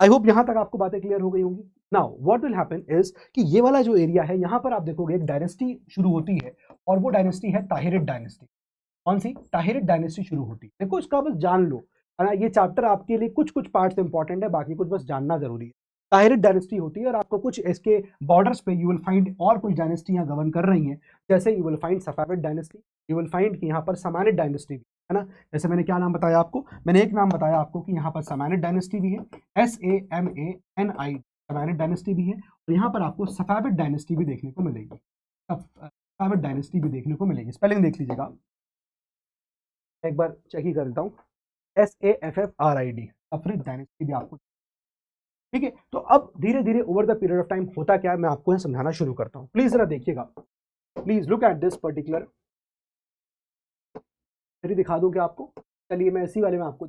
आई होप यहां तक आपको बातें क्लियर हो गई होंगी। Now what will happen is कि ये वाला जो एरिया है, यहां पर आप देखोगे एक डायनेस्टी शुरू होती है, और वो डायनेस्टी है ताहिरिड डायनेस्टी। कौन सी? ताहिरिड डायनेस्टी शुरू होती है। देखो इसका बस जान लो, है ना, ये चैप्टर आपके लिए कुछ कुछ पार्ट्स इंपॉर्टेंट है, बाकी कुछ बस जानना जरूरी है। ताहिरिड डायनेस्टी होती है, और आपको कुछ इसके बॉर्डर्स पे यू विल फाइंड और कुछ डायनेस्टियां गवर्न कर रही हैं, जैसे you will find Safavid dynasty, you will find कि यहाँ पर समानिड डायनेस्टी भी है ना। जैसे मैंने क्या नाम बताया आपको, मैंने एक नाम बताया आपको कि यहाँ पर समानिड डायनेस्टी भी है, SAMANI, समानिड डायनेस्टी भी है, और यहाँ पर आपको सफाविड डायनेस्टी भी देखने को मिलेगी, सफाविड डायनेस्टी भी देखने को मिलेगी। स्पेलिंग देख लीजिएगा, एक बार चेक ही कर देता हूँ, SAFFRID, सफाविड डायनेस्टी भी आपको। ठीक है, तो अब धीरे धीरे over the period of time होता क्या है, मैं आपको समझाना शुरू करता हूं। प्लीज जरा देखिएगा, please look at this particular, फिर दिखा दूं क्या आपको, चलिए मैं इसी वाले में आपको,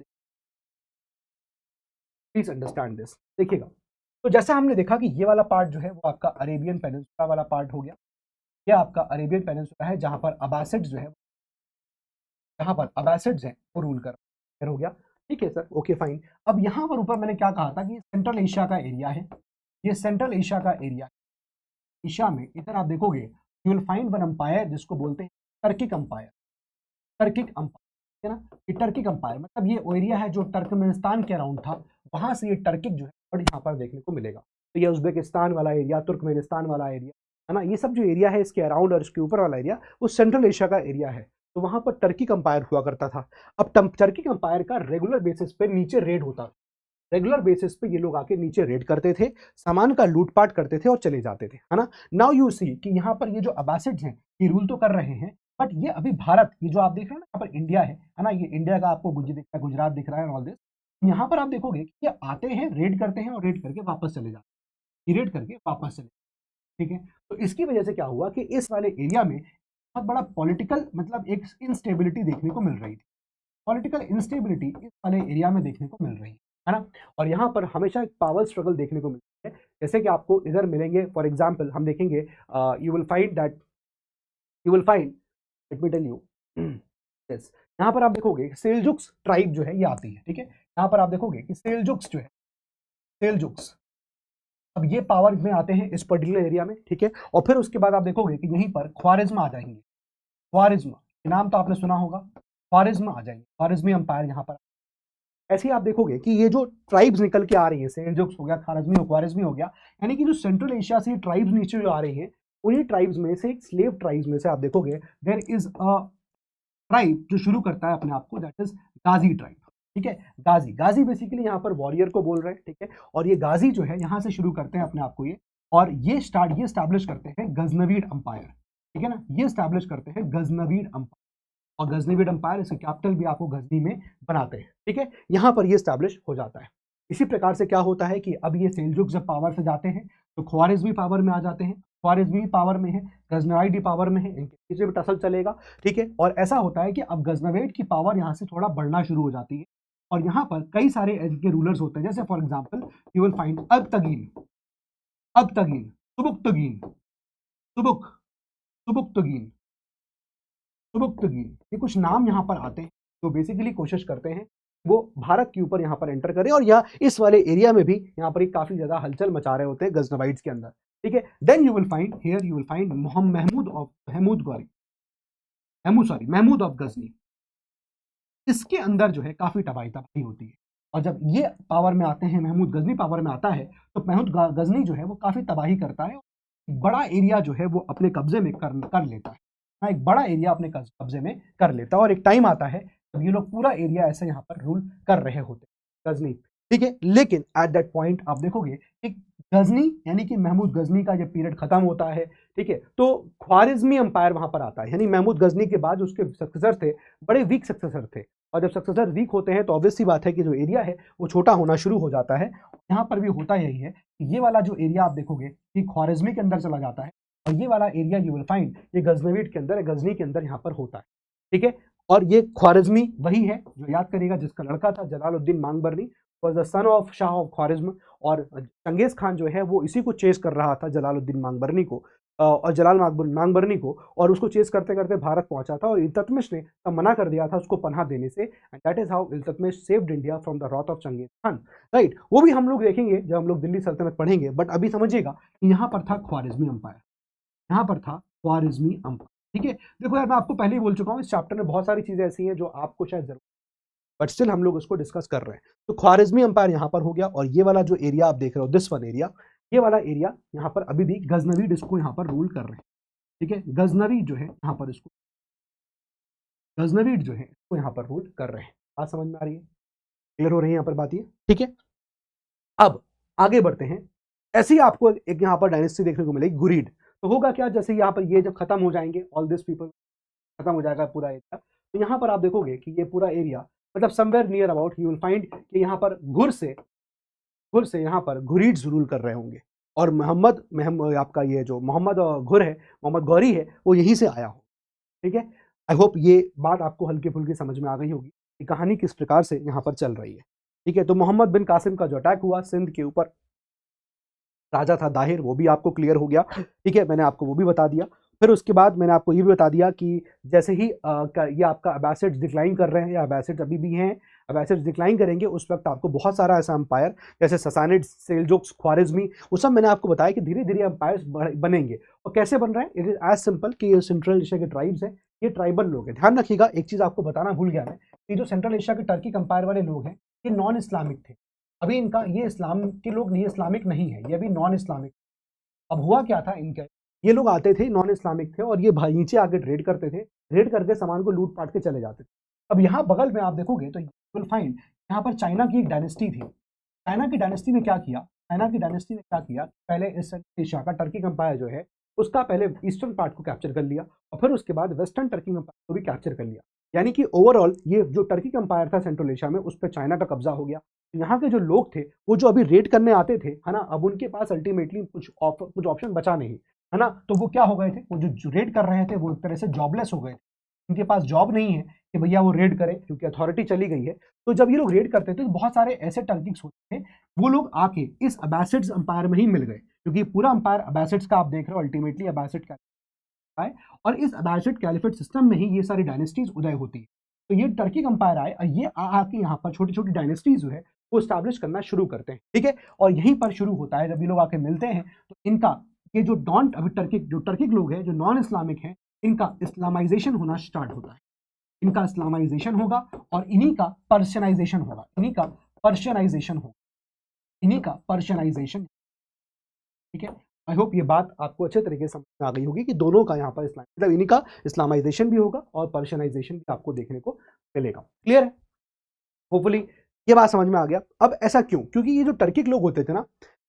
प्लीज अंडरस्टैंड दिस, देखिएगा। तो जैसा हमने देखा कि ये वाला पार्ट जो है वो आपका अरेबियन पेनिनसुला वाला पार्ट हो गया, ये आपका अरेबियन पेनिनसुला है, जहां पर अब्बासिड्स जो है, जहां पर अब्बासिड्स हैं वो रूल कर हो गया। ठीक है सर, ओके फाइन। अब यहां पर ऊपर मैंने क्या कहा था कि सेंट्रल एशिया का एरिया है, ये सेंट्रल एशिया का एरिया, एशिया में इधर आप देखोगे you will find one umpire जिसको बोलते हैं टर्किक अंपायर, टर्किक अंपायर, है ना, ये टर्किक अंपायर मतलब ये एरिया है जो टर्कमेनिस्तान के अराउंड था, वहां से ये टर्किक जो है और यहाँ पर देखने को मिलेगा। तो ये उज्बेकिस्तान वाला एरिया, तुर्कमेनिस्तान वाला एरिया, है ना, ये सब जो एरिया है इसके अराउंड और इसके ऊपर वाला एरिया वो सेंट्रल एशिया का एरिया है। तो वहां पर टर्किक अंपायर हुआ करता था। अब टर्किक अंपायर का रेगुलर बेसिस पे नीचे रेड होता था, रेगुलर बेसिस पे ये लोग आके नीचे रेड करते थे, सामान का लूटपाट करते थे और चले जाते थे, है ना। नाउ यू सी कि यहाँ पर ये जो अब्बासिड्स हैं ये रूल तो कर रहे हैं, बट ये अभी भारत, ये जो आप देख रहे हैं ना यहाँ पर इंडिया है ना, ये इंडिया का आपको गुजरात दिख रहा है ऑल दिस, यहाँ पर आप देखोगे कि ये आते हैं, रेड करते हैं और रेड करके वापस चले जाते हैं, रेड करके वापस चले, ठीक है। तो इसकी वजह से क्या हुआ कि इस वाले एरिया में बहुत बड़ा पॉलिटिकल मतलब एक इंस्टेबिलिटी देखने को मिल रही थी, पॉलिटिकल इंस्टेबिलिटी इस वाले एरिया में देखने को मिल रही है ना। और यहाँ पर हमेशा एक पावर स्ट्रगल देखने को मिलती है, जैसे कि आपको इधर मिलेंगे, फॉर एग्जाम्पल हम देखेंगे, you will find that, you will find, let me tell you, yes, यहाँ पर आप देखोगे सेल्जुक्स ट्राइब जो है ये आती है, ठीक है। यहाँ पर आप देखोगे कि सेल्जुक्स जो है, सेल्जुक्स, अब ये पावर में आते हैं इस पर्टिकुलर एरिया में, ठीक है। और फिर उसके बाद आप देखोगे कि यहीं पर ख्वारिज्म आ जाएंगे, ख्वारिज्म नाम तो आपने सुना होगा, ख्वारिज्म आ जाएंगे, ख्वारिज्मी अंपायर यहाँ पर। ऐसे ही आप देखोगे कि ये जो ट्राइब्स निकल के आ रही है, सेल्जुक्स हो गया, ख्वारिज्मी हो गया, यानी कि जो सेंट्रल एशिया से ट्राइब्स नीचे जो आ रही हैं, उन्हीं ट्राइब्स में से, एक स्लेव ट्राइब्स में से आप देखोगे देयर इज अ ट्राइब जो शुरू करता है अपने आप को, दैट इज गाजी ट्राइब, ठीक है। गाजी, गाजी बेसिकली यहाँ पर वॉरियर को बोल रहे हैं, ठीक है। और ये गाजी जो है यहाँ से शुरू करते हैं अपने आप को ये, और ये स्टैब्लिश करते हैं गजनवीड अंपायर, ठीक है ना, ये स्टैब्लिश करते हैं गजनवीड अंपायर, और गजनीविड अंपायर इसका कैपिटल भी आपको गजनी में बनाते हैं, ठीक है। यहां पर ये स्टैब्लिश हो जाता है, इसी प्रकार से क्या होता है कि अब ये सेल्जुक जब पावर से जाते हैं तो ख्वारिज़मी पावर में आ जाते हैं, ख्वारिज़मी पावर में है, गजनवीद पावर में है, इनके पीछे भी टसल चलेगा, ठीक है। और ऐसा होता है कि अब गजनवीद की पावर यहाँ से थोड़ा बढ़ना शुरू हो जाती है और यहाँ पर कई सारे इनके रूलर्स होते हैं, जैसे for example you will find Alptigin, Alptigin, Sabuktigin, Subuk, Sabuktigin, Sabuktigin, ये कुछ नाम यहाँ पर आते हैं जो बेसिकली कोशिश करते हैं वो भारत के ऊपर यहाँ पर एंटर करें और या इस वाले एरिया में भी यहाँ पर काफी ज्यादा हलचल मचा रहे होते हैं गजनवीड्स के अंदर, ठीक है। Then you will find here, you will find Mahmud of Mahmud Ghori, Mahmud of Ghazni. इसके अंदर जो है काफी तबाही होती है और जब ये पावर में आते हैं, महमूद गजनी पावर में आता है तो महमूद गजनी जो है वो काफी तबाही करता है, बड़ा एरिया जो है वो अपने कब्जे में कर लेता है, एक बड़ा एरिया अपने कब्जे में कर लेता है और एक टाइम आता है जब ये लोग पूरा एरिया ऐसे यहाँ पर रूल कर रहे होते हैं गजनी, ठीक है। लेकिन एट दैट पॉइंट आप देखोगे कि गजनी यानी कि महमूद गजनी का जब पीरियड खत्म होता है, ठीक है, तो ख्वारिज़मी अंपायर वहां पर आता है, यानी महमूद गजनी के बाद उसके सक्सेसर थे बड़े वीक सक्सेसर थे और जब सक्सेसर वीक होते हैं तो ऑब्वियस सी बात है कि जो एरिया है वो छोटा होना शुरू हो जाता है। यहाँ पर भी होता यही है कि ये वाला जो एरिया आप देखोगे कि ख्वारिज़मी के अंदर चला जाता है और ये वाला एरिया यू विल फाइंड ये गजनवीड के अंदर, गजनी के अंदर यहाँ पर होता है, ठीक है। और ये ख्वारिज़मी वही है जो याद करेगा जिसका लड़का था Jalaluddin Mangbarni, was the son of shah of Khwarizm और चंगेज़ खान जो है वो इसी को चेस कर रहा था जलालुद्दीन मांगबरनी को और जलाल मांगबरनी को, और उसको चेस करते करते भारत पहुंचा था और इल्तुतमिश ने तब मना कर दिया था उसको पनाह देने से, and that is how Iltutmish saved India from the wrath of Genghis Khan, right. वो भी हम लोग देखेंगे जब हम लोग दिल्ली सल्तनत पढ़ेंगे, बट अभी समझिएगा यहाँ पर था ख्वारिज़मी अंपायर, यहाँ पर था ख्वारिज़मी अंपायर, ठीक है। देखो यार मैं आपको पहले ही बोल चुका हूँ इस चैप्टर में बहुत सारी चीजें ऐसी हैं जो आपको शायद जरूर, बट स्टिल हम लोग उसको डिस्कस कर रहे हैं। तो ख्वारिज़मी अंपायर यहाँ पर हो गया और ये वाला जो एरिया आप देख रहे हो दिस वन एरिया, ये वाला एरिया यहाँ पर अभी भी गजनवीड इसको यहाँ पर रूल कर रहे हैं, ठीक है। गजनवीड जो है यहाँ पर इसको, गजनवीड जो है इसको यहाँ पर रूल कर रहे हैं। बात समझ में आ रही है, क्लियर हो रही है यहाँ पर बात ये, ठीक है। अब आगे बढ़ते हैं, ऐसी आपको एक यहाँ पर डायनेस्टी देखने को मिलेगी गुरीद। तो होगा क्या, जैसे यहाँ पर ये जब खत्म हो जाएंगे ऑल दिस पीपल, खत्म हो जाएगा पूरा एरिया, तो यहाँ पर आप देखोगे कि ये पूरा एरिया मतलब somewhere near about you will find कि यहाँ पर घुर से यहाँ पर घुरीड्स रूल कर रहे होंगे और मोहम्मद आपका ये जो मोहम्मद घुर है, मोहम्मद गौरी है, वो यहीं से आया हो, ठीक है। आई होप ये बात आपको हल्की फुल्की समझ में आ गई होगी कि कहानी किस प्रकार से यहाँ पर चल रही है, ठीक है। तो मोहम्मद बिन कासिम का जो अटैक हुआ सिंध के ऊपर, राजा था दाहिर, वो भी आपको क्लियर हो गया, ठीक है, मैंने आपको वो भी बता दिया। फिर उसके बाद मैंने आपको ये भी बता दिया कि जैसे ही ये आपका अब्बासिड्स डिक्लाइन कर रहे हैं या अब्बासिड्स अभी भी हैं, अब्बासिड्स डिक्लाइन करेंगे उस वक्त आपको बहुत सारा ऐसा अंपायर जैसे ससानिड्स, सेल्जुक्स, ख्वारिज़मी, वो सब मैंने आपको बताया कि धीरे धीरे अंपायर्स बनेंगे। और कैसे बन रहे हैं, इट इज एज सिंपल कि ये सेंट्रल एशिया के ट्राइब्स हैं, ये ट्राइबल लोग हैं। ध्यान रखिएगा एक चीज़ आपको बताना भूल गया मैं, कि जो सेंट्रल एशिया के टर्की अंपायर वाले लोग हैं ये नॉन इस्लामिक थे, अभी इनका ये इस्लाम के लोग नहीं, इस्लामिक नहीं है, ये अभी नॉन इस्लामिक। अब हुआ क्या था इनके, ये लोग आते थे नॉन इस्लामिक थे और ये भाई नीचे आके ट्रेड करते थे, ट्रेड करके सामान को लूट पाट के चले जाते थे। अब यहाँ बगल में आप देखोगे तो यू विल फाइंड यहाँ पर चाइना की एक डायनेस्टी थी। चाइना की डायनेस्टी ने क्या किया, चाइना की डायनेस्टी ने क्या किया, पहले इस एशिया का टर्की अंपायर जो है उसका पहले ईस्टर्न पार्ट को कैप्चर कर लिया और फिर उसके बाद वेस्टर्न टर्की अंपायर को भी कैप्चर कर लिया। यानी कि ओवरऑल ये जो टर्की अंपायर था सेंट्रल एशिया में उस पर चाइना का कब्जा हो गया। यहाँ के जो लोग थे वो जो अभी रेड करने आते थे, है ना, अब उनके पास अल्टीमेटली कुछ ऑप्शन बचा नहीं, है ना, तो वो क्या हो गए थे, वो जो रेड कर रहे थे वो एक तरह से जॉबलेस हो गए थे, उनके पास जॉब नहीं है कि भैया वो रेड करें क्योंकि अथॉरिटी चली गई है। तो जब ये लोग रेड करते थे तो बहुत सारे ऐसे टर्किक्स होते थे, वो लोग आके इस अब्बासिड्स अंपायर में ही मिल गए, क्योंकि पूरा अंपायर अब्बासिड्स का आप देख रहे हो, अल्टीमेटली अब्बासिड कैलिफेट आए और इस अब्बासिड कैलिफेट सिस्टम में ही ये सारी डायनेस्टीज उदय होती है। तो ये टर्की अंपायर आए और ये आके यहाँ पर छोटी छोटी डायनेस्टीज जो है वो स्टैब्लिश करना शुरू करते हैं, ठीक है। और यहीं पर शुरू होता है जब ये लोग आके मिलते हैं तो इनका ये जो अभी टर्किक लोग हैं जो नॉन इस्लामिक हैं, इनका इस्लामाइजेशन होना स्टार्ट होता है, इनका इस्लामाइजेशन होगा और इन्हीं का पर्शियनाइजेशन होगा, इन्हीं का पर्शियनाइजेशन होगा, इन्हीं का पर्शियनाइजेशन, ठीक है। आई होप ये बात आपको अच्छे तरीके से समझ में आ गई होगी कि दोनों का यहाँ पर इस्लाम मतलब इन्हीं का इस्लामाइजेशन भी होगा और पर्शियनाइजेशन भी आपको देखने को मिलेगा। क्लियर है, होपफुली ये बात समझ में आ गया। अब ऐसा क्यों, क्योंकि ये जो टर्किक लोग होते थे ना,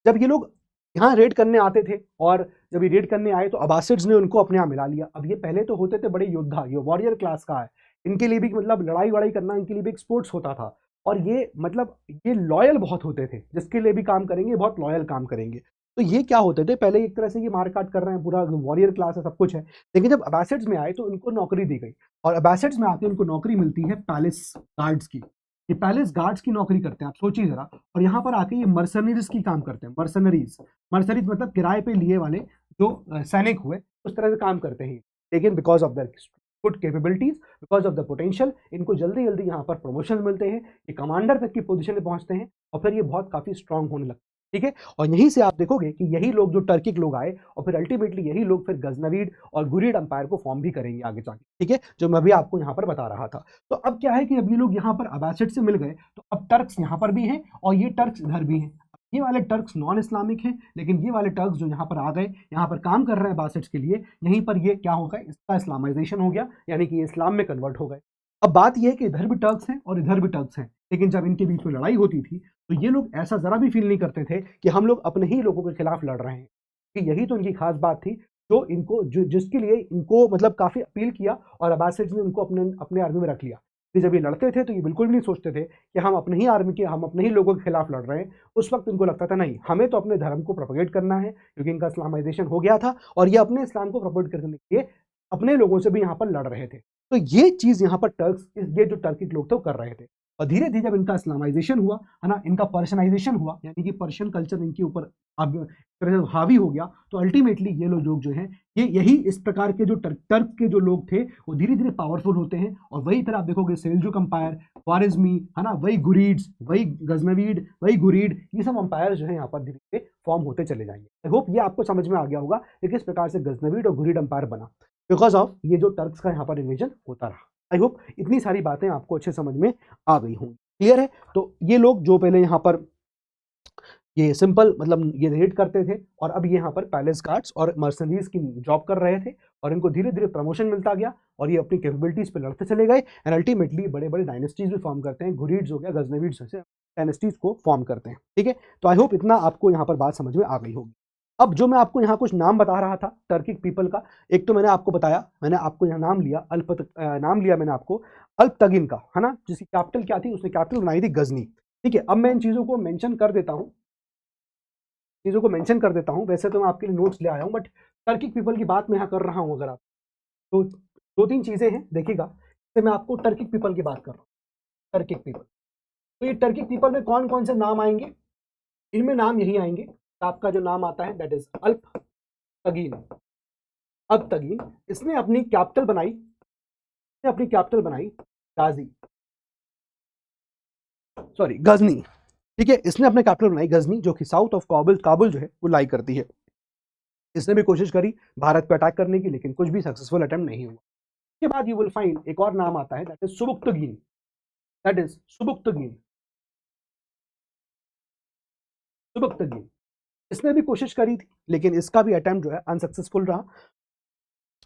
जब ये लोग यहाँ रेड करने आते थे और जब ये रेड करने आए तो अब्बासिड्स ने उनको अपने यहाँ मिला लिया। अब ये पहले तो होते थे बड़े योद्धा, ये वॉरियर क्लास का है, इनके लिए भी मतलब लड़ाई वड़ाई करना इनके लिए भी एक स्पोर्ट्स होता था। और ये मतलब ये लॉयल बहुत होते थे, जिसके लिए भी काम करेंगे बहुत लॉयल काम करेंगे। तो ये क्या होते थे, पहले एक तरह से ये मार काट कर रहे हैं, पूरा वॉरियर क्लास है, सब कुछ है, लेकिन जब अब्बासिड्स में आए तो इनको नौकरी दी गई, और अब्बासिड्स में आके उनको नौकरी मिलती है पैलेस गार्ड्स की। ये पैलेस गार्ड्स की नौकरी करते हैं, आप सोचिए जरा, और यहाँ पर आके ये मर्सनरीज की काम करते हैं। मर्सनरीज, मर्सनरीज मतलब किराए पे लिए वाले जो सैनिक हुए, उस तरह से काम करते हैं। लेकिन because of the good capabilities, because of the potential, इनको जल्दी जल्दी यहाँ पर प्रमोशन मिलते हैं, ये कमांडर तक की पोजीशन में पहुंचते हैं, और फिर ये बहुत काफी स्ट्रांग होने लगते हैं। ठीक है, और यहीं से आप देखोगे कि यही लोग जो टर्किक लोग आए, और फिर अल्टीमेटली यही लोग फिर गजनवीड और गुरिड अंपायर को फॉर्म भी करेंगे आगे जाके। ठीक है, जो मैं भी आपको यहाँ पर बता रहा था। तो अब क्या है कि अब ये लोग यहाँ पर अब्बासिड से मिल गए, तो अब टर्क्स यहाँ पर भी हैं और ये टर्क्स इधर भी हैं। ये वाले टर्क्स नॉन इस्लामिक हैं, लेकिन ये वाले टर्क्स जो यहाँ पर आ गए, यहाँ पर काम कर रहे हैं अब्बासिड्स के लिए, यहीं पर ये क्या हो गया, इसका इस्लामाइजेशन हो गया, यानी कि ये इस्लाम में कन्वर्ट हो गए। अब बात यह है कि इधर भी टर्क्स हैं और इधर भी टर्क्स हैं, लेकिन जब इनके बीच में लड़ाई होती थी तो ये लोग ऐसा जरा भी फील नहीं करते थे कि हम लोग अपने ही लोगों के खिलाफ लड़ रहे हैं, कि यही तो इनकी खास बात थी, जो इनको जिसके लिए इनको मतलब काफी अपील किया, और अब्बासिड्स ने उनको अपने अपने आर्मी में रख लिया। कि जब ये लड़ते थे तो ये बिल्कुल भी नहीं सोचते थे कि हम अपने ही आर्मी के, हम अपने ही लोगों के खिलाफ लड़ रहे हैं। उस वक्त इनको लगता था नहीं, हमें तो अपने धर्म को प्रोपेगेट करना है, क्योंकि इनका इस्लामाइजेशन हो गया था, और ये अपने इस्लाम को प्रोपेगेट करने के लिए अपने लोगों से भी यहाँ पर लड़ रहे थे। तो ये चीज यहाँ पर टर्क्स, ये जो टर्किक लोग थे वो कर रहे थे। और धीरे धीरे जब इनका इस्लामाइजेशन हुआ है ना, इनका पर्शियनाइजेशन हुआ, यानी कि पर्शियन कल्चर इनके ऊपर अब हावी हो गया, तो अल्टीमेटली ये लोग जो हैं, ये यही इस प्रकार के जो टर्क के जो लोग थे वो धीरे धीरे पावरफुल होते हैं। और वही तरह आप देखोगे सेल्जुक अंपायर, ख्वारिज्मी, है ना, वही गुरीड्स, वही गजनवीड, वही गुरीड, ये सब अंपायर जो है यहाँ पर धीरे धीरे फॉर्म होते चले जाएंगे। आई होप ये आपको समझ में आ गया होगा कि किस प्रकार से गजनवीड और गुरीड अंपायर बना, बिकॉज ऑफ ये जो टर्क्स का यहाँ पर इन्वेजन होता रहा। आई होप इतनी सारी बातें आपको अच्छे समझ में आ गई होंगी। क्लियर है? तो ये लोग जो पहले यहाँ पर ये सिंपल मतलब ये रेड करते थे, और अब ये यहाँ पर पैलेस गार्ड्स और मर्सनरीज की जॉब कर रहे थे, और इनको धीरे धीरे प्रमोशन मिलता गया, और ये अपनी कैपेबिलिटीज पे लड़ते चले गए, एंड अल्टीमेटली बड़े बड़े डायनेस्टीज भी फॉर्म करते हैं। गुरीड्स हो गया, गजनवीड्स जैसे डायनेस्टीज को फॉर्म करते हैं। ठीक है, तो आई होप इतना आपको यहाँ पर बात समझ में आ गई होगी। अब जो मैं आपको यहाँ कुछ नाम बता रहा था टर्किक पीपल का, एक तो मैंने आपको बताया, मैंने आपको यहाँ नाम लिया नाम लिया मैंने आपको अल्प तगिन का, है ना, जिसकी कैपिटल क्या थी, उसने कैपिटल बनाई थी गजनी। ठीक है, अब मैं इन चीजों को मेंशन कर देता हूँ, वैसे तो मैं आपके लिए नोट्स ले आया हूँ, बट टर्किक पीपल की बात मैं यहाँ कर रहा हूँ। अगर आप तो दो तीन चीजें हैं, देखिएगा, जैसे मैं आपको टर्किक पीपल की बात कर रहा हूँ। टर्किक पीपल, तो ये टर्किक पीपल में कौन कौन से नाम आएंगे, इनमें नाम यही आएंगे। आपका जो नाम आता है दैट इज अल्प तगीन। अल्प तगीन, इसने अपनी कैपिटल बनाई, गाजी, सॉरी गजनी। ठीक है, इसने अपने कैपिटल बनाई गजनी, जो कि साउथ ऑफ काबुल जो है वो लाई करती है। इसने भी कोशिश करी भारत पे अटैक करने की, लेकिन कुछ भी सक्सेसफुल अटेम्प्ट नहीं हुआ। उसके बाद यू विल फाइंड एक और नाम आता है दैट इज सुबुक्तगीन, सुबुक्तगीन। इसने भी कोशिश करी थी, लेकिन इसका भी अटेम्प्ट जो है अनसक्सेसफुल रहा।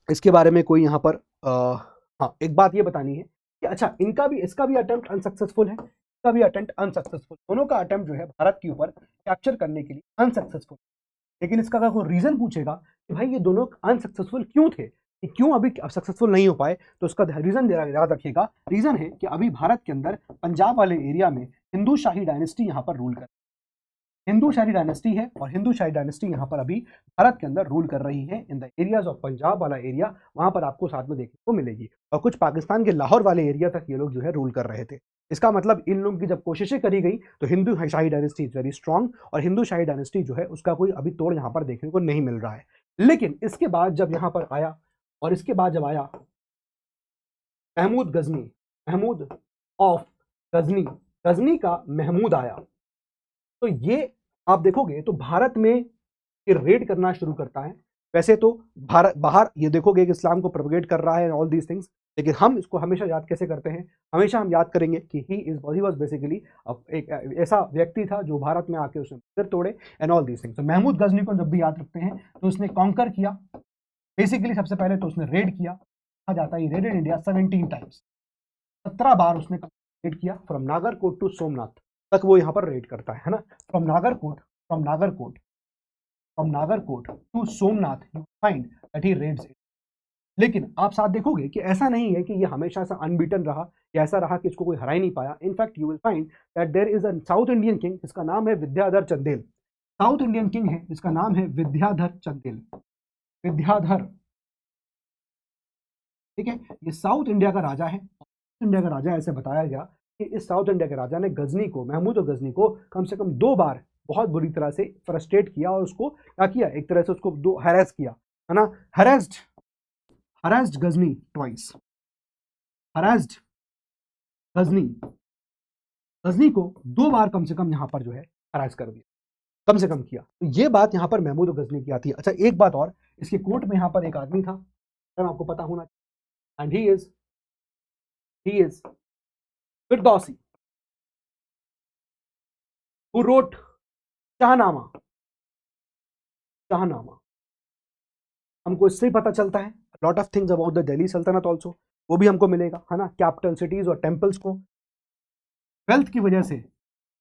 इसके बारे में कोई यहाँ पर हाँ एक बात ये बतानी है कि अच्छा इसका भी अटेम्प्ट अनसक्सेसफुल है, इसका भी अटेम्प्ट अनसक्सेसफुल, दोनों का अटेम्प्ट जो है भारत के ऊपर कैप्चर करने के लिए अनसक्सेसफुल। लेकिन इसका अगर कोई रीजन पूछेगा कि भाई ये दोनों अनसक्सेसफुल क्यों थे, कि क्यों अभी सक्सेसफुल नहीं हो पाए, तो उसका रीजन याद रखिएगा। रीजन है कि अभी भारत के अंदर पंजाब वाले एरिया में हिंदू शाही डायनेस्टी यहाँ पर रूल कर, हिंदू शाही डायनेस्टी है, और हिंदू शाही डायनेस्टी यहाँ पर अभी भारत के अंदर रूल कर रही है in the areas of Punjab वाला एरिया, वहां पर आपको साथ में देखने को मिलेगी। और कुछ पाकिस्तान के लाहौर वाले एरिया तक ये लोग जो है रूल कर रहे थे। इसका मतलब इन लोगों की जब कोशिशें करी गई तो Hindu Shahi dynasty is very strong, और हिंदू शाही डायनेस्टी जो है उसका कोई अभी तोड़ यहाँ पर देखने को नहीं मिल रहा है। लेकिन इसके बाद जब यहाँ पर आया, और इसके बाद जब आया महमूद गजनी, महमूद ऑफ गजनी, गजनी का महमूद आया, तो ये आप देखोगे तो भारत में ये रेड करना शुरू करता है। वैसे तो भारत बाहर ये देखोगे कि इस्लाम को प्रोपेगेट कर रहा है ऑल दीज थिंग्स, लेकिन हम इसको हमेशा याद कैसे करते हैं, हमेशा हम याद करेंगे कि ही वाज बेसिकली एक ऐसा व्यक्ति था जो भारत में आके उसने मंदिर तोड़े एंड ऑल दीज थिंग्स। तो महमूद गजनी को जब भी याद रखते हैं तो उसने कॉन्कर किया, बेसिकली सबसे पहले तो उसने रेड किया, कहा जाता है रेडेड इंडिया 17 टाइम्स, 17 बार उसने रेड किया, फ्रॉम नागरकोट टू सोमनाथ तक वो यहाँ पर रेड करता है ना। From Nagarkot to Somnath, you find that he raids it. लेकिन आप साथ देखोगे कि ऐसा नहीं है कि ये हमेशा से अनबीटन रहा या ऐसा रहा कि इसको कोई हरा ही नहीं पाया। In fact you will find that there is a South Indian king जिसका नाम है Vidyadhar Chandel. South Indian king है जिसका नाम है विद्याधर चंदेल, विद्याधर, ठीक है। ये साउथ इंडिया का राजा है। इंडिया का राजा ऐसे बताया गया कि इस साउथ इंडिया के राजा ने गजनी को, महमूद गजनी को कम से कम 2 बार बहुत बुरी तरह से फ्रस्ट्रेट किया और उसको क्या किया, एक तरह से उसको दो हैरेस किया, है ना। Harassed Ghazni twice, harassed Ghazni, Ghazni को 2 बार कम से कम यहां पर जो है हरास कर दिया, कम से कम किया। तो ये बात यहां पर महमूद गजनी की आती है। अच्छा एक बात और, इसके कोर्ट में यहां पर एक आदमी था, आपको पता होना, and he is Firdausi, who wrote Shahnameh. Shahnameh हमको इससे ही पता चलता है lot of things about the Delhi सल्तनत ऑल्सो, वो भी हमको मिलेगा, है ना। कैपिटल सिटीज और टेम्पल्स को वेल्थ की वजह से,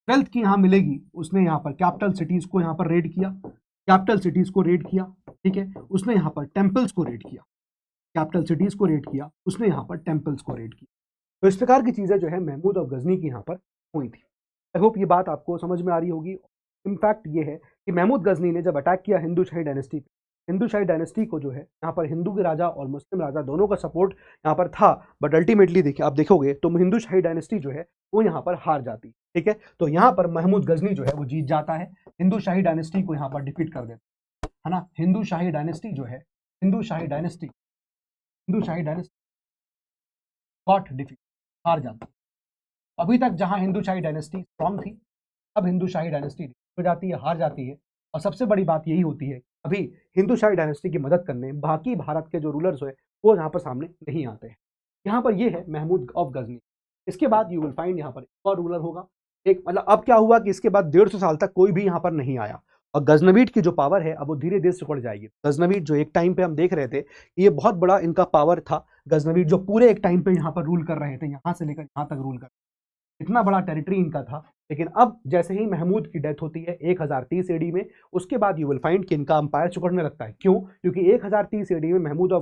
वेल्थ की यहां मिलेगी, उसने यहां पर कैपिटल सिटीज को यहां पर रेड किया, कैपिटल सिटीज को रेड किया, ठीक है। उसने यहां पर टेम्पल्स को रेड किया, कैपिटल सिटीज को रेड किया, उसने यहां पर टेम्पल्स को रेड किया। तो इस प्रकार की चीजें जो है महमूद ऑफ गजनी की यहां पर हुई थी। आई होप ये बात आपको समझ में आ रही होगी। इनफैक्ट ये है कि महमूद गजनी ने जब अटैक किया हिंदू शाही डायनेस्टी, हिंदू शाही डायनेस्टी को जो है यहाँ पर हिंदू के राजा और मुस्लिम राजा दोनों का सपोर्ट यहाँ पर था, बट अल्टीमेटली देखिए आप देखोगे तो हिंदू शाही डायनेस्टी जो है वो यहाँ पर हार जाती, ठीक है। तो यहाँ पर महमूद गजनी जो है वो जीत जाता है, हिंदू शाही डायनेस्टी को यहाँ पर डिफीट कर देता है ना। हिंदू शाही डायनेस्टी जो है, Hindu Shahi dynasty got defeat, हार जाती। अभी तक जहां हिंदू शाही डायनेस्टी स्ट्रांग थी, अब हिंदू शाही डायनेस्टी हो जाती है, हार जाती है। और सबसे बड़ी बात यही होती है अभी हिंदू शाही डायनेस्टी की मदद करने बाकी भारत के जो रूलर्स हुए वो यहाँ पर सामने नहीं आते हैं। यहाँ पर ये है महमूद ऑफ गजनी। इसके बाद यू विल फाइंड यहाँ पर एक और रूलर होगा, एक मतलब अब क्या हुआ कि इसके बाद 150 साल तक कोई भी यहाँ पर नहीं आया और गजनवीड की जो पावर है अब वो धीरे धीरे सिकुड़ जाएगी। गजनवीड जो एक टाइम पे हम देख रहे थे ये बहुत बड़ा इनका पावर था, गजनवीड जो पूरे एक टाइम पे यहाँ पर रूल कर रहे थे, यहाँ से लेकर यहाँ तक रूल कर, इतना बड़ा टेरिटरी इनका था। लेकिन अब जैसे ही महमूद की डेथ होती है 1030 एडी में, उसके बाद यू विल फाइंड कि इनका अंपायर सिकुड़ने लगता है। क्यों? क्योंकि 1030 एडी में महमूद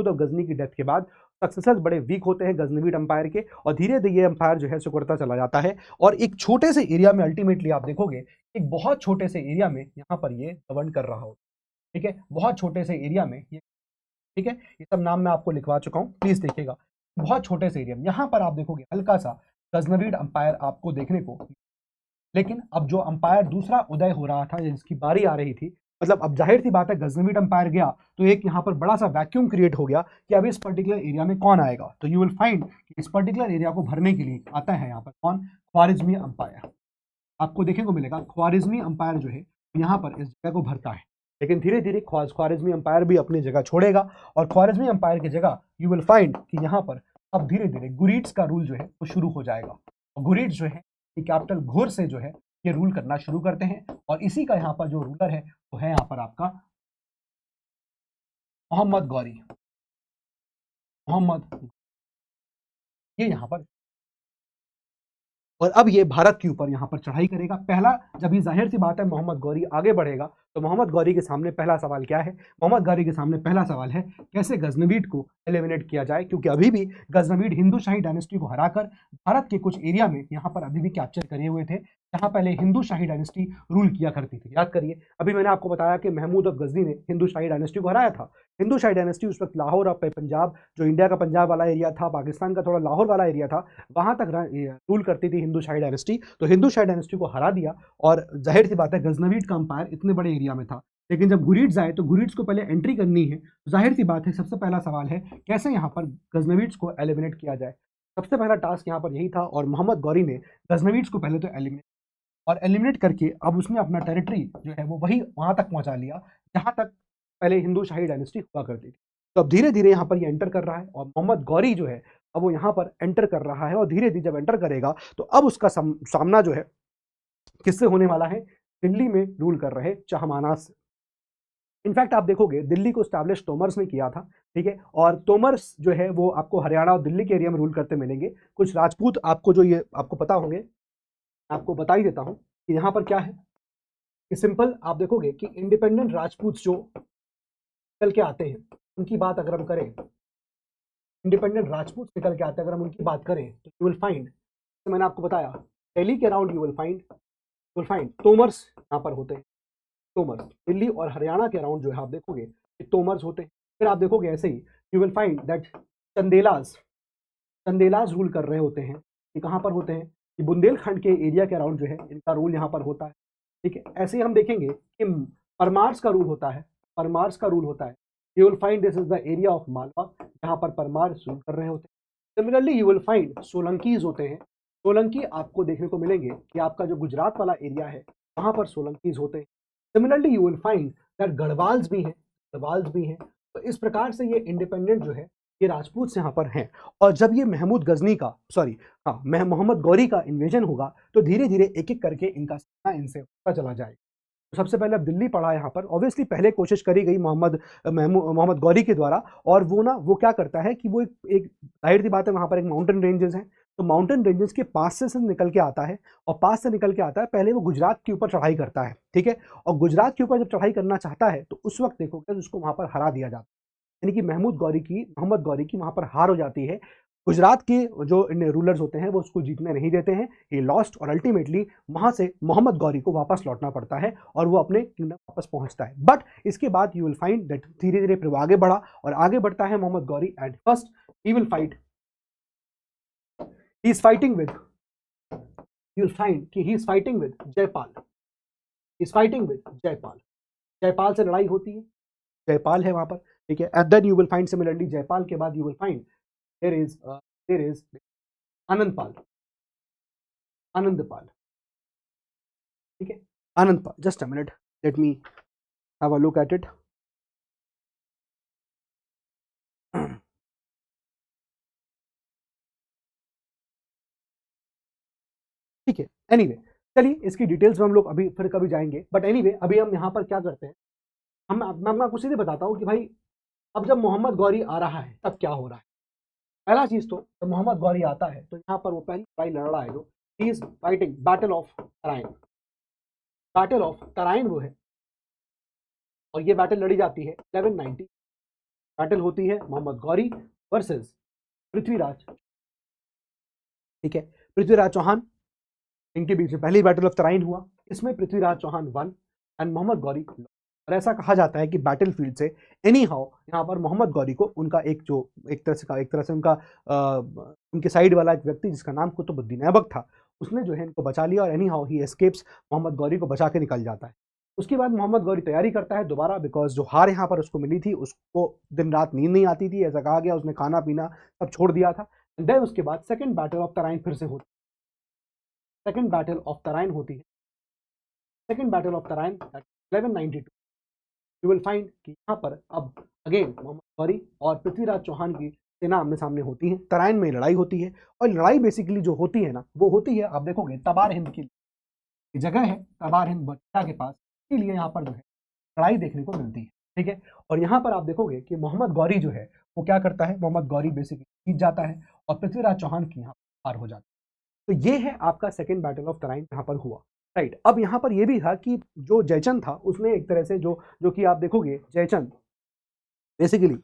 ऑफ गजनी की डेथ के बाद सक्सेसर्स बड़े वीक होते हैं गजनवीड अंपायर के, और धीरे धीरे ये अंपायर जो है सिकुड़ता चला जाता है। और एक छोटे से एरिया में अल्टीमेटली आप देखोगे एक बहुत छोटे से एरिया में यहाँ पर ये गवर्न कर रहा हो, ठीक है। बहुत छोटे से एरिया में ये, ठीक है। ये सब नाम मैं आपको लिखवा चुका हूँ, प्लीज देखिएगा। बहुत छोटे से एरिया में यहाँ पर आप देखोगे हल्का सा गजनवीड अंपायर आपको देखने को, लेकिन अब जो अंपायर दूसरा उदय हो रहा था, जिसकी बारी आ रही थी, मतलब अब जाहिर सी बात है गजनवीड अंपायर गया तो एक यहाँ पर बड़ा सा वैक्यूम क्रिएट हो गया कि अब इस पर्टिकुलर एरिया में कौन आएगा। तो यू विल फाइंड कि इस पर्टिकुलर एरिया को भरने के लिए आता है यहाँ पर कौन, ख्वारिज्मी अंपायर। आपको देखने को मिलेगा ख्वारिज्मी अंपायर जो है यहाँ पर इस जगह को भरता है। लेकिन धीरे धीरे ख्वारिज्मी अंपायर भी अपनी जगह छोड़ेगा और ख्वारिज्मी अंपायर की जगह यू विल फाइंड कि यहाँ पर अब धीरे धीरे गुरीड्स का रूल जो है वो शुरू हो जाएगा। गुरीड्स जो है कैपिटल घोर से जो है ये रूल करना शुरू करते हैं, और इसी का यहाँ पर जो रूलर है वो है यहाँ पर आपका मोहम्मद गौरी। मोहम्मद ये यहाँ पर, और अब ये भारत के ऊपर यहाँ पर चढ़ाई करेगा। पहला, जब ये जाहिर सी बात है मोहम्मद गौरी आगे बढ़ेगा तो मोहम्मद गौरी के सामने पहला सवाल क्या है, मोहम्मद गौरी के सामने पहला सवाल है कैसे गजनवीड को एलिमिनेट किया जाए, क्योंकि अभी भी गजनवीड हिंदू शाही डायनेस्टी को हराकर भारत के कुछ एरिया में यहाँ पर अभी भी कैप्चर करे हुए थे, जहाँ पहले हिंदू शाही डायनेस्टी रूल किया करती थी। याद करिए अभी मैंने आपको बताया कि महमूद ऑफ गजनी ने हिंदू शाही डायनेस्टी को हराया था। हिंदू शाही डायनेस्टी उस वक्त लाहौर और पंजाब, जो इंडिया का पंजाब वाला एरिया था, पाकिस्तान का थोड़ा लाहौर वाला एरिया था, वहां तक रूल करती थी हिंदू शाही डायनेस्टी। तो हिंदू शाही डायनेस्टी को हरा दिया और जाहिर सी बात है गजनवीड का अंपायर इतने बड़े एरिया में था। लेकिन जब गुरीड्स आए तो गुरीड्स को पहले एंट्री करनी है, तो जाहिर सी बात है सबसे पहला सवाल है कैसे यहाँ पर गजनवीड्स को एलिमिनेट किया जाए। सबसे पहला टास्क यहाँ पर यही था, और मोहम्मद गौरी ने गजनवीड्स को पहले तो एलिमिनेट करके अब उसने अपना टेरिटरी जो है वो वही वहां तक पहुंचा लिया जहां तक पहले हिंदू शाही डायनेस्टी हुआ करती थी। तो अब धीरे धीरे यहाँ पर ये एंटर कर रहा है, और मोहम्मद गौरी जो है अब वो यहाँ पर एंटर कर रहा है, और धीरे धीरे जब एंटर करेगा तो अब उसका सामना जो है किससे होने वाला है, दिल्ली में रूल कर रहे चाहमानास से। इनफैक्ट आप देखोगे दिल्ली को स्टैब्लिश तोमर्स ने किया था, ठीक है। और तोमर्स जो है वो आपको हरियाणा और दिल्ली के एरिया में रूल करते मिलेंगे। कुछ राजपूत आपको जो ये आपको पता होंगे, आपको बता ही देता हूं कि यहाँ पर क्या है कि सिंपल आप देखोगे कि इंडिपेंडेंट राजपूत जो चल के आते हैं उनकी बात अगर हम करें इंडिपेंडेंट राजपूत निकल के आते हैं। अगर हम उनकी बात करें तो यू विल फाइंड, तो मैंने आपको बताया दिल्ली के around you will find Tomars यहाँ पर होते हैं। तोमर दिल्ली और हरियाणा के अराउंड जो है आप देखोगे तोमर्स होते हैं। फिर आप देखोगे ऐसे ही you will find that Chandelas rule कर रहे होते हैं। ये कहाँ पर होते हैं? कि बुंदेलखंड के एरिया के अराउंड जो है इनका रूल यहाँ पर होता है। ठीक है, ऐसे ही हम देखेंगे कि परमार्स का रूल होता है। You will find this is the area of Malwa, जहाँ पर परमार रूल कर रहे होते हैं। Similarly you will find Solanki's होते हैं। सोलंकी आपको देखने को मिलेंगे कि आपका जो गुजरात वाला एरिया है वहाँ पर सोलंकीज होते हैं। Similarly you will find that Garhwals भी हैं। तो इस प्रकार से ये इंडिपेंडेंट जो है ये राजपूत यहाँ पर हैं। और जब ये मोहम्मद गौरी का इन्वेजन होगा तो धीरे धीरे एक एक करके इनका सामना इनसे होता चला जाएगा। तो सबसे पहले अब दिल्ली पड़ा यहाँ पर। ऑब्वियसली पहले कोशिश करी गई मोहम्मद गौरी के द्वारा, और वो क्या करता है कि वो एक जाहिर सी बात है वहाँ पर एक माउंटेन रेंजेस हैं, तो माउंटेन रेंजेस के पास से निकल के आता है, और पास से निकल के आता है पहले वो गुजरात के ऊपर चढ़ाई करता है। ठीक है, और गुजरात के ऊपर जब चढ़ाई करना चाहता है तो उस वक्त देखोगे उसको वहाँ पर हरा दिया जाता है, यानी कि मोहम्मद गौरी की वहाँ पर हार हो जाती है। गुजरात के जो रूलर्स होते हैं वो उसको जीतने नहीं देते हैं, ये लॉस्ट, और अल्टीमेटली वहाँ से मोहम्मद गौरी को वापस लौटना पड़ता है और वो अपने किंगडम वापस पहुँचता है। बट इसके बाद यू विल फाइंड दैट धीरे धीरे फिर वो आगे बढ़ा और आगे बढ़ता है Mohammad Ghori. And first he will fight, he is fighting with, you'll find कि he is fighting with Jaipal से लड़ाई होती है, जयपाल है वहां पर। ठीक है, and then you will find similarly Jaipal के बाद you will find there is Anandpal. ठीक है, Anandpal, just a minute, let me have a look at it. ठीक है, एनीवे चलिए इसकी डिटेल्स में हम लोग अभी फिर कभी जाएंगे। बट एनीवे अभी हम यहाँ पर क्या करते हैं, मैं आपको सीधे बताता हूँ कि भाई अब जब मोहम्मद गौरी आ रहा है तब क्या हो रहा है। पहला चीज तो जब मोहम्मद गौरी आता है तो यहाँ पर वो पहली लड़ाई लड़ रहा है जो he is fighting battle of Tarain वो है, और ये बैटल लड़ी जाती है 1190। बैटल होती है मोहम्मद गौरी वर्सेस पृथ्वीराज। ठीक है, पृथ्वीराज चौहान, इनके बीच में पहली बैटल ऑफ तराइन हुआ। इसमें पृथ्वीराज चौहान वन एंड मोहम्मद गौरी, और ऐसा कहा जाता है कि बैटल फील्ड से एनी हाउ यहाँ पर मोहम्मद गौरी को उनका एक तरह से उनका उनके साइड वाला एक व्यक्ति जिसका नाम कुतुबुद्दीन ऐबक था, उसने जो है इनको बचा लिया, और anyhow he escapes, Mohammad Ghori को बचा के निकल जाता है। उसके बाद मोहम्मद गौरी तैयारी करता है दोबारा, बिकॉज जो हार यहाँ पर उसको मिली थी उसको दिन रात नींद नहीं आती थी, ऐसा कहा गया, उसने खाना पीना सब छोड़ दिया था। देन उसके बाद सेकेंड बैटल ऑफ तराइन फिर से होती है। Second battle of Tarain 1192। You will find कि यहाँ पर अब अगेन मोहम्मद गौरी और पृथ्वीराज चौहान की सेना आमने सामने होती है, तराइन में लड़ाई होती है। और लड़ाई बेसिकली जो होती है ना वो होती है, आप देखोगे तबार हिंद की जगह है, तबार हिंद बट्टा के पास, इसीलिए यहाँ पर जो है लड़ाई देखने को मिलती है। ठीक है, और यहाँ पर आप देखोगे कि मोहम्मद गौरी जो है वो क्या करता है, मोहम्मद गौरी बेसिकली जीत जाता है और पृथ्वीराज चौहान की यहाँ हार हो जाती है। तो ये है आपका सेकेंड बैटल ऑफ तराइन यहाँ पर हुआ। राइट, अब यहाँ पर यह भी था कि जो जयचंद था उसने एक तरह से जो कि आप देखोगे जयचंद बेसिकली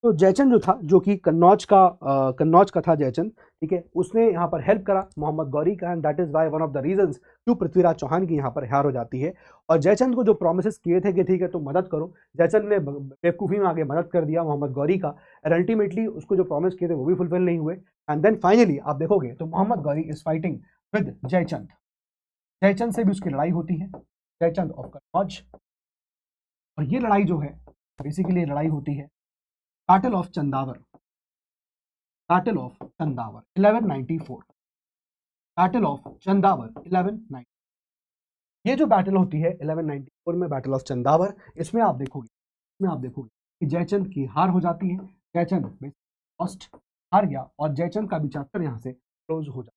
तो जयचंद जो था, जो कि कन्नौज का था जयचंद। ठीक है, उसने यहाँ पर हेल्प करा मोहम्मद गौरी का, and that is why one of the reasons क्यों पृथ्वीराज चौहान की यहाँ पर हार हो जाती है। और जयचंद को जो प्रोमिस किए थे कि ठीक है तुम मदद करो, जयचंद ने बेवकूफ़ी में आगे मदद कर दिया मोहम्मद गौरी का, और अल्टीमेटली उसको जो प्रॉमिस किए थे वो भी फुलफिल नहीं हुए। एंड देन फाइनली आप देखोगे तो Mohammad Ghori is fighting with Jaichand से भी उसकी लड़ाई होती है, जयचंद ऑफ कन्नौज। और ये लड़ाई जो है बेसिकली लड़ाई होती है battle of Chandawar 1194। Battle of Chandawar 1190। ये जो बैटल होती है 1194 में, बैटल ऑफ चंदावर, इसमें आप देखोगे कि जयचंद की हार हो जाती है, जयचंद फर्स्ट हार गया और जयचंद का भी चैप्टर यहाँ से क्लोज हो जाता है।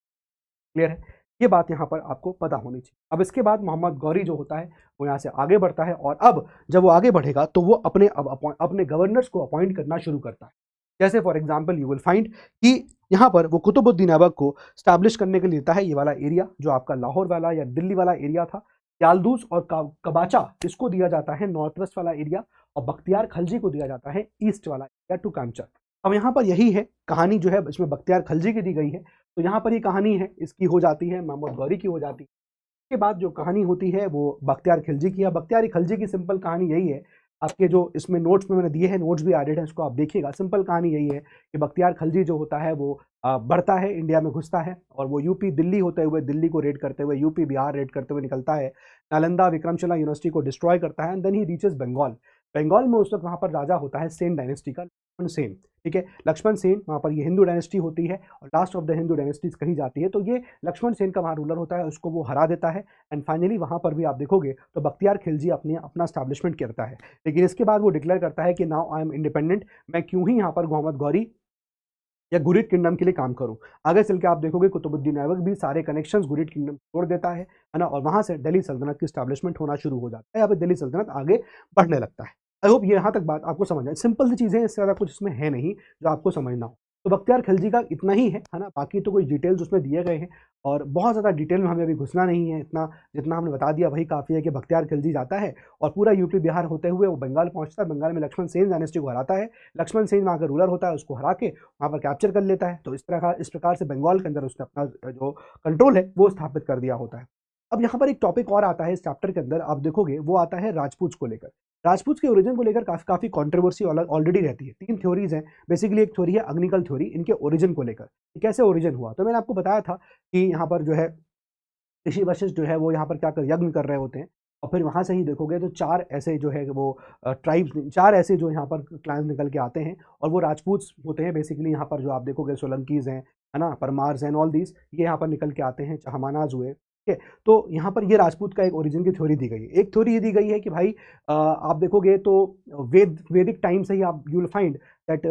क्लियर है, ये बात यहाँ पर आपको पता होनी चाहिए। अब इसके बाद मोहम्मद गौरी जो होता है वो यहाँ से आगे बढ़ता है, और अब जब वो आगे बढ़ेगा तो वो अपने गवर्नर्स को अपॉइंट करना शुरू करता है। जैसे for example you will find कि यहाँ पर वो कुतुबुद्दीन ऐबक को स्टैब्लिश करने के लिए देता है ये वाला एरिया जो आपका लाहौर वाला या दिल्ली वाला एरिया था, याल्दूस और कबाचा इसको दिया जाता है नॉर्थ वेस्ट वाला एरिया, और बख्तियार खलजी को दिया जाता है ईस्ट वाला एरिया टू कैप्चर। अब यहाँ पर यही है कहानी जो है इसमें बख्तियार खलजी की दी गई है। तो यहाँ पर ये कहानी है इसकी हो जाती है मोहम्मद गौरी की हो जाती है। के बाद जो कहानी होती है वो बख्तियार खिलजी की है। बख्तियार खिलजी की सिंपल कहानी यही है, आपके जो इसमें नोट्स में मैंने दिए हैं, नोट्स भी एडेड है, इसको आप देखिएगा। सिंपल कहानी यही है कि बख्तियार खिलजी जो होता है वो बढ़ता है, इंडिया में घुसता है, और वो यूपी दिल्ली होते हुए, दिल्ली को रेड करते हुए, यूपी बिहार रेड करते हुए निकलता है, नालंदा विक्रमशिला यूनिवर्सिटी को डिस्ट्रॉय करता है, and then he reaches Bengal. Bengal में उस वक्त वहाँ पर राजा होता है सेन डायनेस्टी का, लक्ष्मण सेन। ठीक है, लक्ष्मण सेन, वहाँ पर ये हिंदू डायनेस्टी होती है और last of the Hindu dynasties कही जाती है। तो ये लक्ष्मण सेन का वहाँ रूलर होता है, उसको वो हरा देता है, एंड फाइनली वहाँ पर भी आप देखोगे तो बख्तियार खिलजी अपना स्टैब्लिशमेंट करता है। लेकिन इसके बाद वो डिक्लेयर करता है कि नाउ आई एम इंडिपेंडेंट, मैं क्यों ही यहाँ पर मोहम्मद गौरी या गुरिद किंगडम के लिए काम करूं। आगे चल के आप देखोगे कुतुबुद्दीन ऐबक भी सारे कनेक्शंस गुरिद किंगडम छोड़ देता है ना, और वहां से दिल्ली सल्तनत की स्टैब्लिशमेंट होना शुरू हो जाता है, यहाँ पे दिल्ली सल्तनत आगे बढ़ने लगता है। आई होप यहाँ तक बात आपको समझ आए। सिंपल सी चीज़ें, इससे ज़्यादा कुछ इसमें है नहीं जो आपको समझना हो। तो बख्तियार खिलजी का इतना ही है ना, बाकी तो कुछ डिटेल्स उसमें दिए गए हैं, और बहुत ज़्यादा डिटेल में हमें अभी घुसना नहीं है। इतना जितना हमने बता दिया वही काफ़ी है कि बख्तियार खिलजी जाता है और पूरा यूपी बिहार होते हुए वो बंगाल पहुंचता है, बंगाल में लक्ष्मण सेन डायनेस्टी को हराता है, लक्ष्मण सेन वहाँ का रूलर होता है, उसको हरा के वहाँ पर कैप्चर कर लेता है। तो इस प्रकार से बंगाल के अंदर उसने अपना जो कंट्रोल है वो स्थापित कर दिया होता है। अब यहाँ पर एक टॉपिक और आता है इस चैप्टर के अंदर, आप देखोगे वो आता है राजपूत को लेकर। राजपूत के ओरिजिन को लेकर काफी कंट्रोवर्सी ऑलरेडी रहती है। 3 थ्योरीज हैं बेसिकली। एक थ्योरी है अग्निकल थ्योरी, इनके ओरिजिन को लेकर, कैसे ओरिजिन हुआ। तो मैंने आपको बताया था कि यहाँ पर जो है ऋषि वशिष्ठ जो है वो यहाँ पर क्या कर यज्ञ कर रहे होते हैं, और फिर वहाँ से ही देखोगे तो 4 ऐसे जो है वो ट्राइब्स, 4 ऐसे जो यहाँ पर क्लान्स निकल के आते हैं, और वो राजपूत होते हैं बेसिकली। यहाँ पर जो आप देखोगे सोलंकीज हैं, है ना, परमार्स एंड ऑल दीज, ये यहाँ पर निकल के आते हैं, चहमानाज हुए। ठीक है, तो यहाँ पर ये राजपूत का एक ओरिजिन की थ्योरी दी गई है। एक थ्योरी ये दी गई है कि भाई आप देखोगे तो वैदिक टाइम से ही आप यू विल फाइंड दैट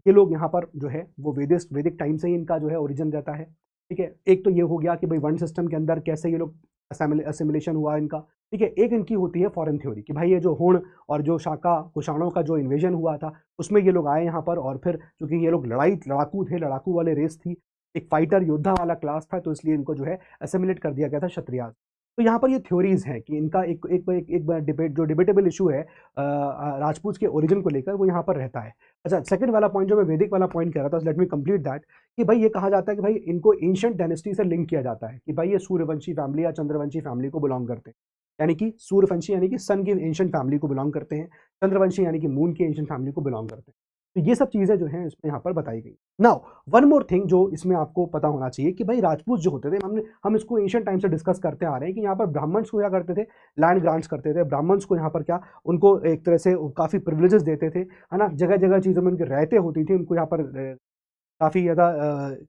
ये लोग यहाँ पर जो है वो वैदिक टाइम से ही इनका जो है ओरिजिन रहता है। ठीक है, एक तो ये हो गया कि भाई वन सिस्टम के अंदर कैसे ये लोग असिमिलेशन हुआ इनका। ठीक है, एक इनकी होती है फॉरेन थ्योरी कि भाई ये जो हुण और जो शाका कुषाणों का जो इन्वेजन हुआ था उसमें ये लोग आए यहाँ पर, और फिर चूंकि ये लोग लड़ाकू थे, लड़ाकू वाले रेस थी, एक फाइटर योद्धा वाला क्लास था, तो इसलिए इनको जो है असिमिलेट कर दिया गया था क्षत्रियाज। तो यहाँ पर ये थ्योरीज हैं कि इनका एक डिबेट, जो डिबेटेबल इशू है राजपूत के ओरिजिन को लेकर, वो यहाँ पर रहता है। अच्छा, सेकंड वाला पॉइंट जो मैं वैदिक वाला पॉइंट कह रहा था, लेट मी कंप्लीट दैट, कि भाई ये कहा जाता है कि भाई इनको एंशिएंट डायनेस्टी से लिंक किया जाता है, कि भाई ये सूर्यवंशी फैमिली या चंद्रवंशी फैमिली को बिलोंग करते हैं। यानी कि सूर्यवंशी यानी कि सन की एंशिएंट फैमिली को बिलोंग करते हैं, चंद्रवंशी यानी कि मून की एंशिएंट फैमिली को बिलोंग करते हैं। तो ये सब चीज़ें जो हैं इसमें यहाँ पर बताई गई। नाउ वन मोर थिंग जो इसमें आपको पता होना चाहिए कि भाई राजपूत जो होते थे, हम इसको एंशिएंट टाइम से डिस्कस करते आ रहे हैं कि यहाँ पर ब्राह्मण्स को क्या करते थे, लैंड ग्रांट्स करते थे। ब्राह्मण्स को यहाँ पर क्या, उनको एक तरह से काफ़ी प्रिविलेजेस देते थे, है ना, जगह जगह चीज़ों में उनकी रहते होती थी, उनको यहाँ पर काफ़ी ज़्यादा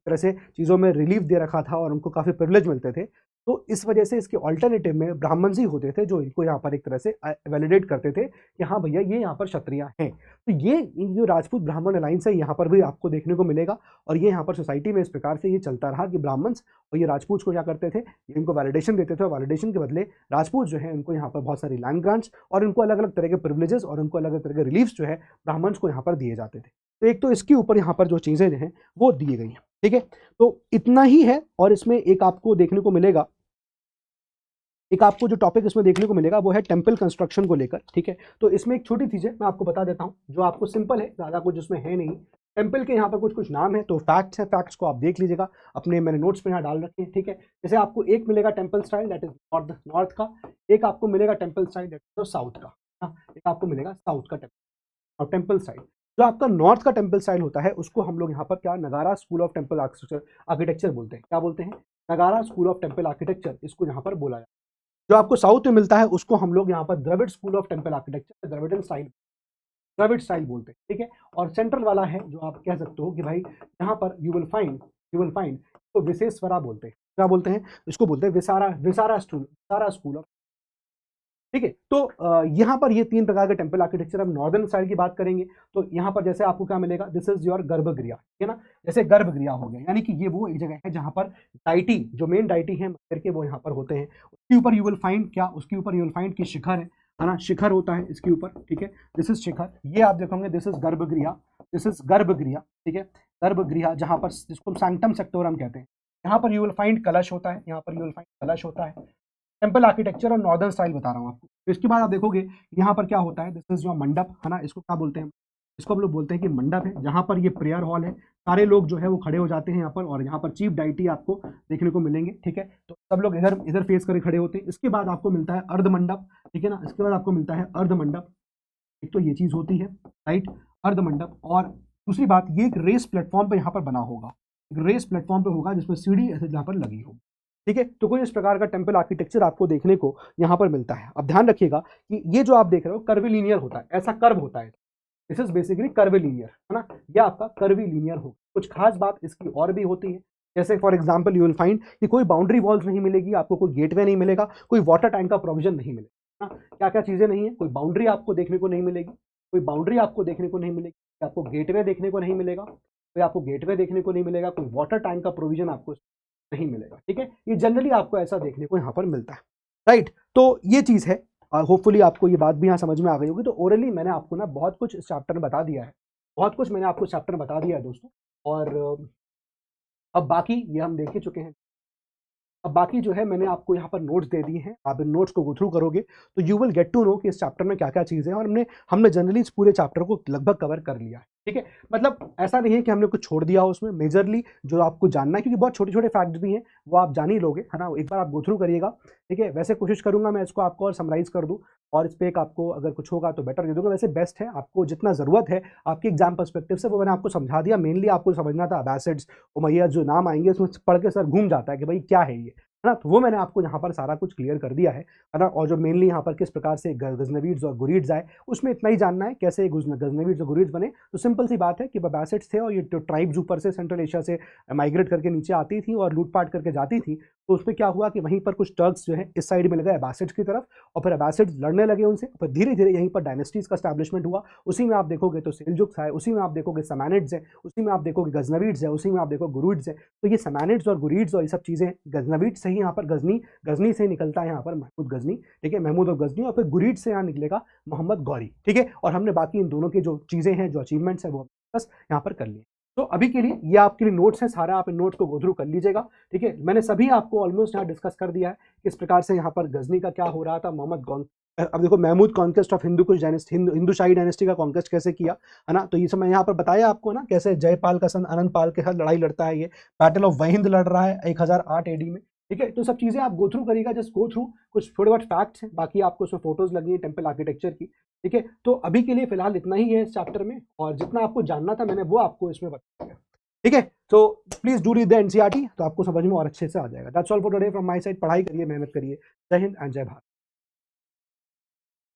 तरह से चीज़ों में रिलीफ दे रखा था और उनको काफ़ी प्रिविलेज मिलते थे। तो इस वजह से इसके ऑल्टरनेटिव में ब्राह्मण्स ही होते थे जो इनको यहाँ पर एक तरह से वैलिडेट करते थे कि हाँ भैया ये यहाँ पर क्षत्रिय हैं। तो ये जो राजपूत ब्राह्मण अलायंस है यहाँ पर भी आपको देखने को मिलेगा, और ये यहाँ पर सोसाइटी में इस प्रकार से ये चलता रहा कि ब्राह्मण्स और ये राजपूत को क्या करते थे, इनको वैलिडेशन देते थे, और वैलिडेशन के बदले राजपूत जो है उनको यहाँ पर बहुत सारी लैंड ग्रांट्स और उनको अलग अलग तरह के प्रिविलेजेस और उनको अलग अलग तरह के रिलीफ्स जो है ब्राह्मण्स को यहाँ पर दिए जाते थे। तो एक तो इसके ऊपर यहाँ पर जो चीज़ें जो हैं वो दी गई हैं। ठीक है, तो इतना ही है। और इसमें एक आपको देखने को मिलेगा, एक आपको जो टॉपिक इसमें देखने को मिलेगा वो है टेम्पल कंस्ट्रक्शन को लेकर। ठीक है, तो इसमें एक छोटी चीज़ है मैं आपको बता देता हूँ जो आपको सिंपल है, ज़्यादा कुछ उसमें है नहीं। टेम्पल के यहाँ पर कुछ कुछ नाम है, तो फैक्ट्स हैं, फैक्ट्स को आप देख लीजिएगा, अपने मैंने नोट्स में यहाँ डाल रखे हैं। ठीक है, जैसे आपको एक मिलेगा temple style that is north का, एक आपको मिलेगा temple style that is south का, एक आपको मिलेगा साउथ का टेम्पल स्टाइल। जो आपका नॉर्थ का टेम्पल स्टाइल होता है उसको हम लोग यहाँ पर क्या, नगारा स्कूल ऑफ टेम्पल आर्किटेक्चर बोलते हैं। क्या बोलते हैं, नगारा स्कूल ऑफ टेम्पल आर्किटेक्चर, इसको यहाँ पर बोला जाता है। जो आपको साउथ में मिलता है उसको हम लोग यहाँ पर Dravida school of temple architecture, Dravida style बोलते हैं। ठीक है, और सेंट्रल वाला है जो आप कह सकते हो कि भाई यहाँ पर यू विल फाइंड तो विशेषवरा बोलते हैं। क्या बोलते हैं, इसको बोलते हैं विसारा स्कूल ऑफ। ठीक है, तो यहाँ पर ये 3 प्रकार के टेम्पल आर्किटेक्चर। हम नॉर्दर्न स्टाइल की बात करेंगे तो यहाँ पर जैसे आपको क्या मिलेगा, दिस इज योर गर्भगृह, ठीक है ना, जैसे गर्भगृह हो गया, यानी कि ये वो एक जगह है जहाँ पर डाइटी, जो मेन डाइटी है मंदिर के, वो यहाँ पर होते हैं। उसके ऊपर यू विल फाइंड क्या, उसके ऊपर यू विल फाइंड कि शिखर है ना, शिखर होता है इसके ऊपर। ठीक है, दिस इज शिखर, ये आप देखोगे दिस इज गर्भगृह। ठीक है, गर्भगृह जहाँ पर, जिसको सैंक्टम सेक्टोरम कहते हैं, यहाँ पर यू विल फाइंड कलश होता है, यहाँ पर यू विल फाइंड कलश होता है। टेम्पल आर्किटेक्चर और नॉर्दर्न स्टाइल बता रहा हूँ आपको। तो इसके बाद आप देखोगे यहाँ पर क्या होता है, दिस इज योर मंडप, है ना, इसको क्या बोलते हैं, इसको हम लोग बोलते हैं कि मंडप है, जहाँ पर ये प्रेयर हॉल है, सारे लोग जो है वो खड़े हो जाते हैं यहाँ पर, और यहाँ पर चीफ डाइटी आपको देखने को मिलेंगे, ठीक है। तो सब लोग इधर इधर फेस करके खड़े होते हैं। इसके बाद आपको मिलता है अर्ध मंडप, ठीक है ना, इसके बाद आपको मिलता है अर्ध मंडप। एक तो ये चीज होती है, राइट, अर्ध मंडप। और दूसरी बात, ये एक रेस प्लेटफॉर्म पे यहाँ पर बना होगा, एक रेस प्लेटफॉर्म पे होगा जिसमें सीढ़ी ऐसे यहाँ पर लगी होगी, ठीक है। तो कोई इस प्रकार का टेम्पल आर्किटेक्चर आपको देखने को यहाँ पर मिलता है। अब ध्यान रखिएगा कि ये जो आप देख रहे हो कर्विलीनियर होता है, ऐसा कर्व होता है, दिस इज बेसिकली कर्विलीनियर, है ना, यह आपका कर्विलीनियर हो। कुछ खास बात इसकी और भी होती है, जैसे for example you will find कि कोई बाउंड्री वॉल्स नहीं मिलेगी आपको, कोई गेटवे नहीं मिलेगा, कोई वाटर टैंक का प्रोविजन नहीं मिलेगा, क्या क्या चीजें नहीं है, कोई बाउंड्री आपको देखने को नहीं मिलेगी, कोई बाउंड्री आपको देखने को नहीं मिलेगी, आपको गेटवे देखने को नहीं मिलेगा, कोई आपको गेटवे देखने को नहीं मिलेगा, कोई वाटर टैंक का प्रोविजन आपको नहीं मिलेगा, ठीक है। ये जनरली आपको ऐसा देखने को यहाँ पर मिलता है, राइट। तो ये चीज है, होपफुली आपको ये बात भी यहाँ समझ में आ गई होगी। तो ओरली मैंने आपको ना बहुत कुछ इस चैप्टर में बता दिया है, बहुत कुछ मैंने आपको चैप्टर में बता दिया है दोस्तों। और अब बाकी ये हम देख ही चुके हैं। अब बाकी जो है मैंने आपको यहाँ पर नोट्स दे दिए हैं, आप इन नोट्स को गो थ्रू करोगे तो you will get to know कि इस चैप्टर में क्या क्या चीज़ें हैं, और हमने जनरली इस पूरे चैप्टर को लगभग कवर कर लिया है, ठीक है। मतलब ऐसा नहीं है कि हमने कुछ छोड़ दिया हो उसमें, मेजरली जो आपको जानना है, क्योंकि बहुत छोटे छोटे फैक्ट्स भी हैं वो आप जान ही लोगे, है ना, एक बार आप गो थ्रू करिएगा, ठीक है। वैसे कोशिश करूंगा मैं इसको आपको और समराइज कर दूँ, और इस पर एक आपको अगर कुछ होगा तो बेटर दे दूंगा। वैसे बेस्ट है, आपको जितना ज़रूरत है आपके एग्जाम पर्सपेक्टिव से वो मैंने आपको समझा दिया। मेनली आपको समझना था अबासिड्स, उमैय्यद, जो नाम आएंगे उसमें पढ़ के सर घूम जाता है कि भाई क्या है ये, है ना, तो वो मैंने आपको यहाँ पर सारा कुछ क्लियर कर दिया है ना। और जो मेनली यहाँ पर किस प्रकार से गजनवीड्स और गुरीड्स आए उसमें इतना ही जानना है, कैसे गजनवीड्स और गुरीड्स बने। तो सिंपल सी बात है कि अबासिड्स थे और ये ट्राइब्स ऊपर से सेंट्रल एशिया से माइग्रेट करके नीचे आती थी और लूटपाट करके जाती थी। तो उसमें क्या हुआ कि वहीं पर कुछ टर्क्स जो है इस साइड में लगे अबासिड्स की तरफ, और फिर अबासिड्स लड़ने लगे उनसे, फिर धीरे धीरे यहीं पर डायनेस्टीज का स्टैब्लिशमेंट हुआ। उसी में आप देखोगे तो सेल्जुक्स है, उसी में आप देखोगे समानिड्स है, उसी में आप देखोगे गजनवीड्स है, उसी में आप देखो गुरीड्स है। तो ये समानिड्स और गुरीड्स और ये सब चीज़ें गजनवीड से ही यहाँ पर गजनी से निकलता है यहाँ पर महमूद गजनी, ठीक है, महमूद और गजनी, और फिर गुरीड से यहाँ निकलेगा मोहम्मद गौरी, ठीक है। और हमने बाकी इन दोनों की जो चीज़ें हैं, जो अचीवमेंट्स हैं, वो बस यहाँ पर कर लिए। तो अभी के लिए ये आपके लिए नोट्स हैं, सारा आप इन नोट्स को गो थ्रू कर लीजिएगा, ठीक है। मैंने सभी आपको ऑलमोस्ट यहाँ डिस्कस कर दिया है किस प्रकार से यहाँ पर गजनी का क्या हो रहा था, अब देखो Mahmud conquest of Hindu Kush dynasty, Hindu Shahi dynasty का कॉन्क्वेस्ट कैसे किया, है ना। तो ये सब मैं यहाँ पर बताया आपको ना, कैसे जयपाल का सन अनंत पाल के साथ लड़ाई लड़ता है, ये बैटल ऑफ वहिंद लड़ रहा है 1008 AD में, ठीक है। तो सब चीज़ें आप गो थ्रू करिएगा, जस्ट गो थ्रू, कुछ थोड़े बहुत फैक्ट्स हैं, बाकी आपको उसमें फोटोज लगी है टेम्पल आर्किटेक्चर की, ठीक है। तो अभी के लिए फिलहाल इतना ही है इस चैप्टर में, और जितना आपको जानना था मैंने वो आपको इसमें बताया, ठीक है। तो please do read the NCERT, तो आपको समझ में और अच्छे से आ जाएगा। That's all for today from my side. पढ़ाई करिए, मेहनत करिए। जय हिंद एंड जय भारत।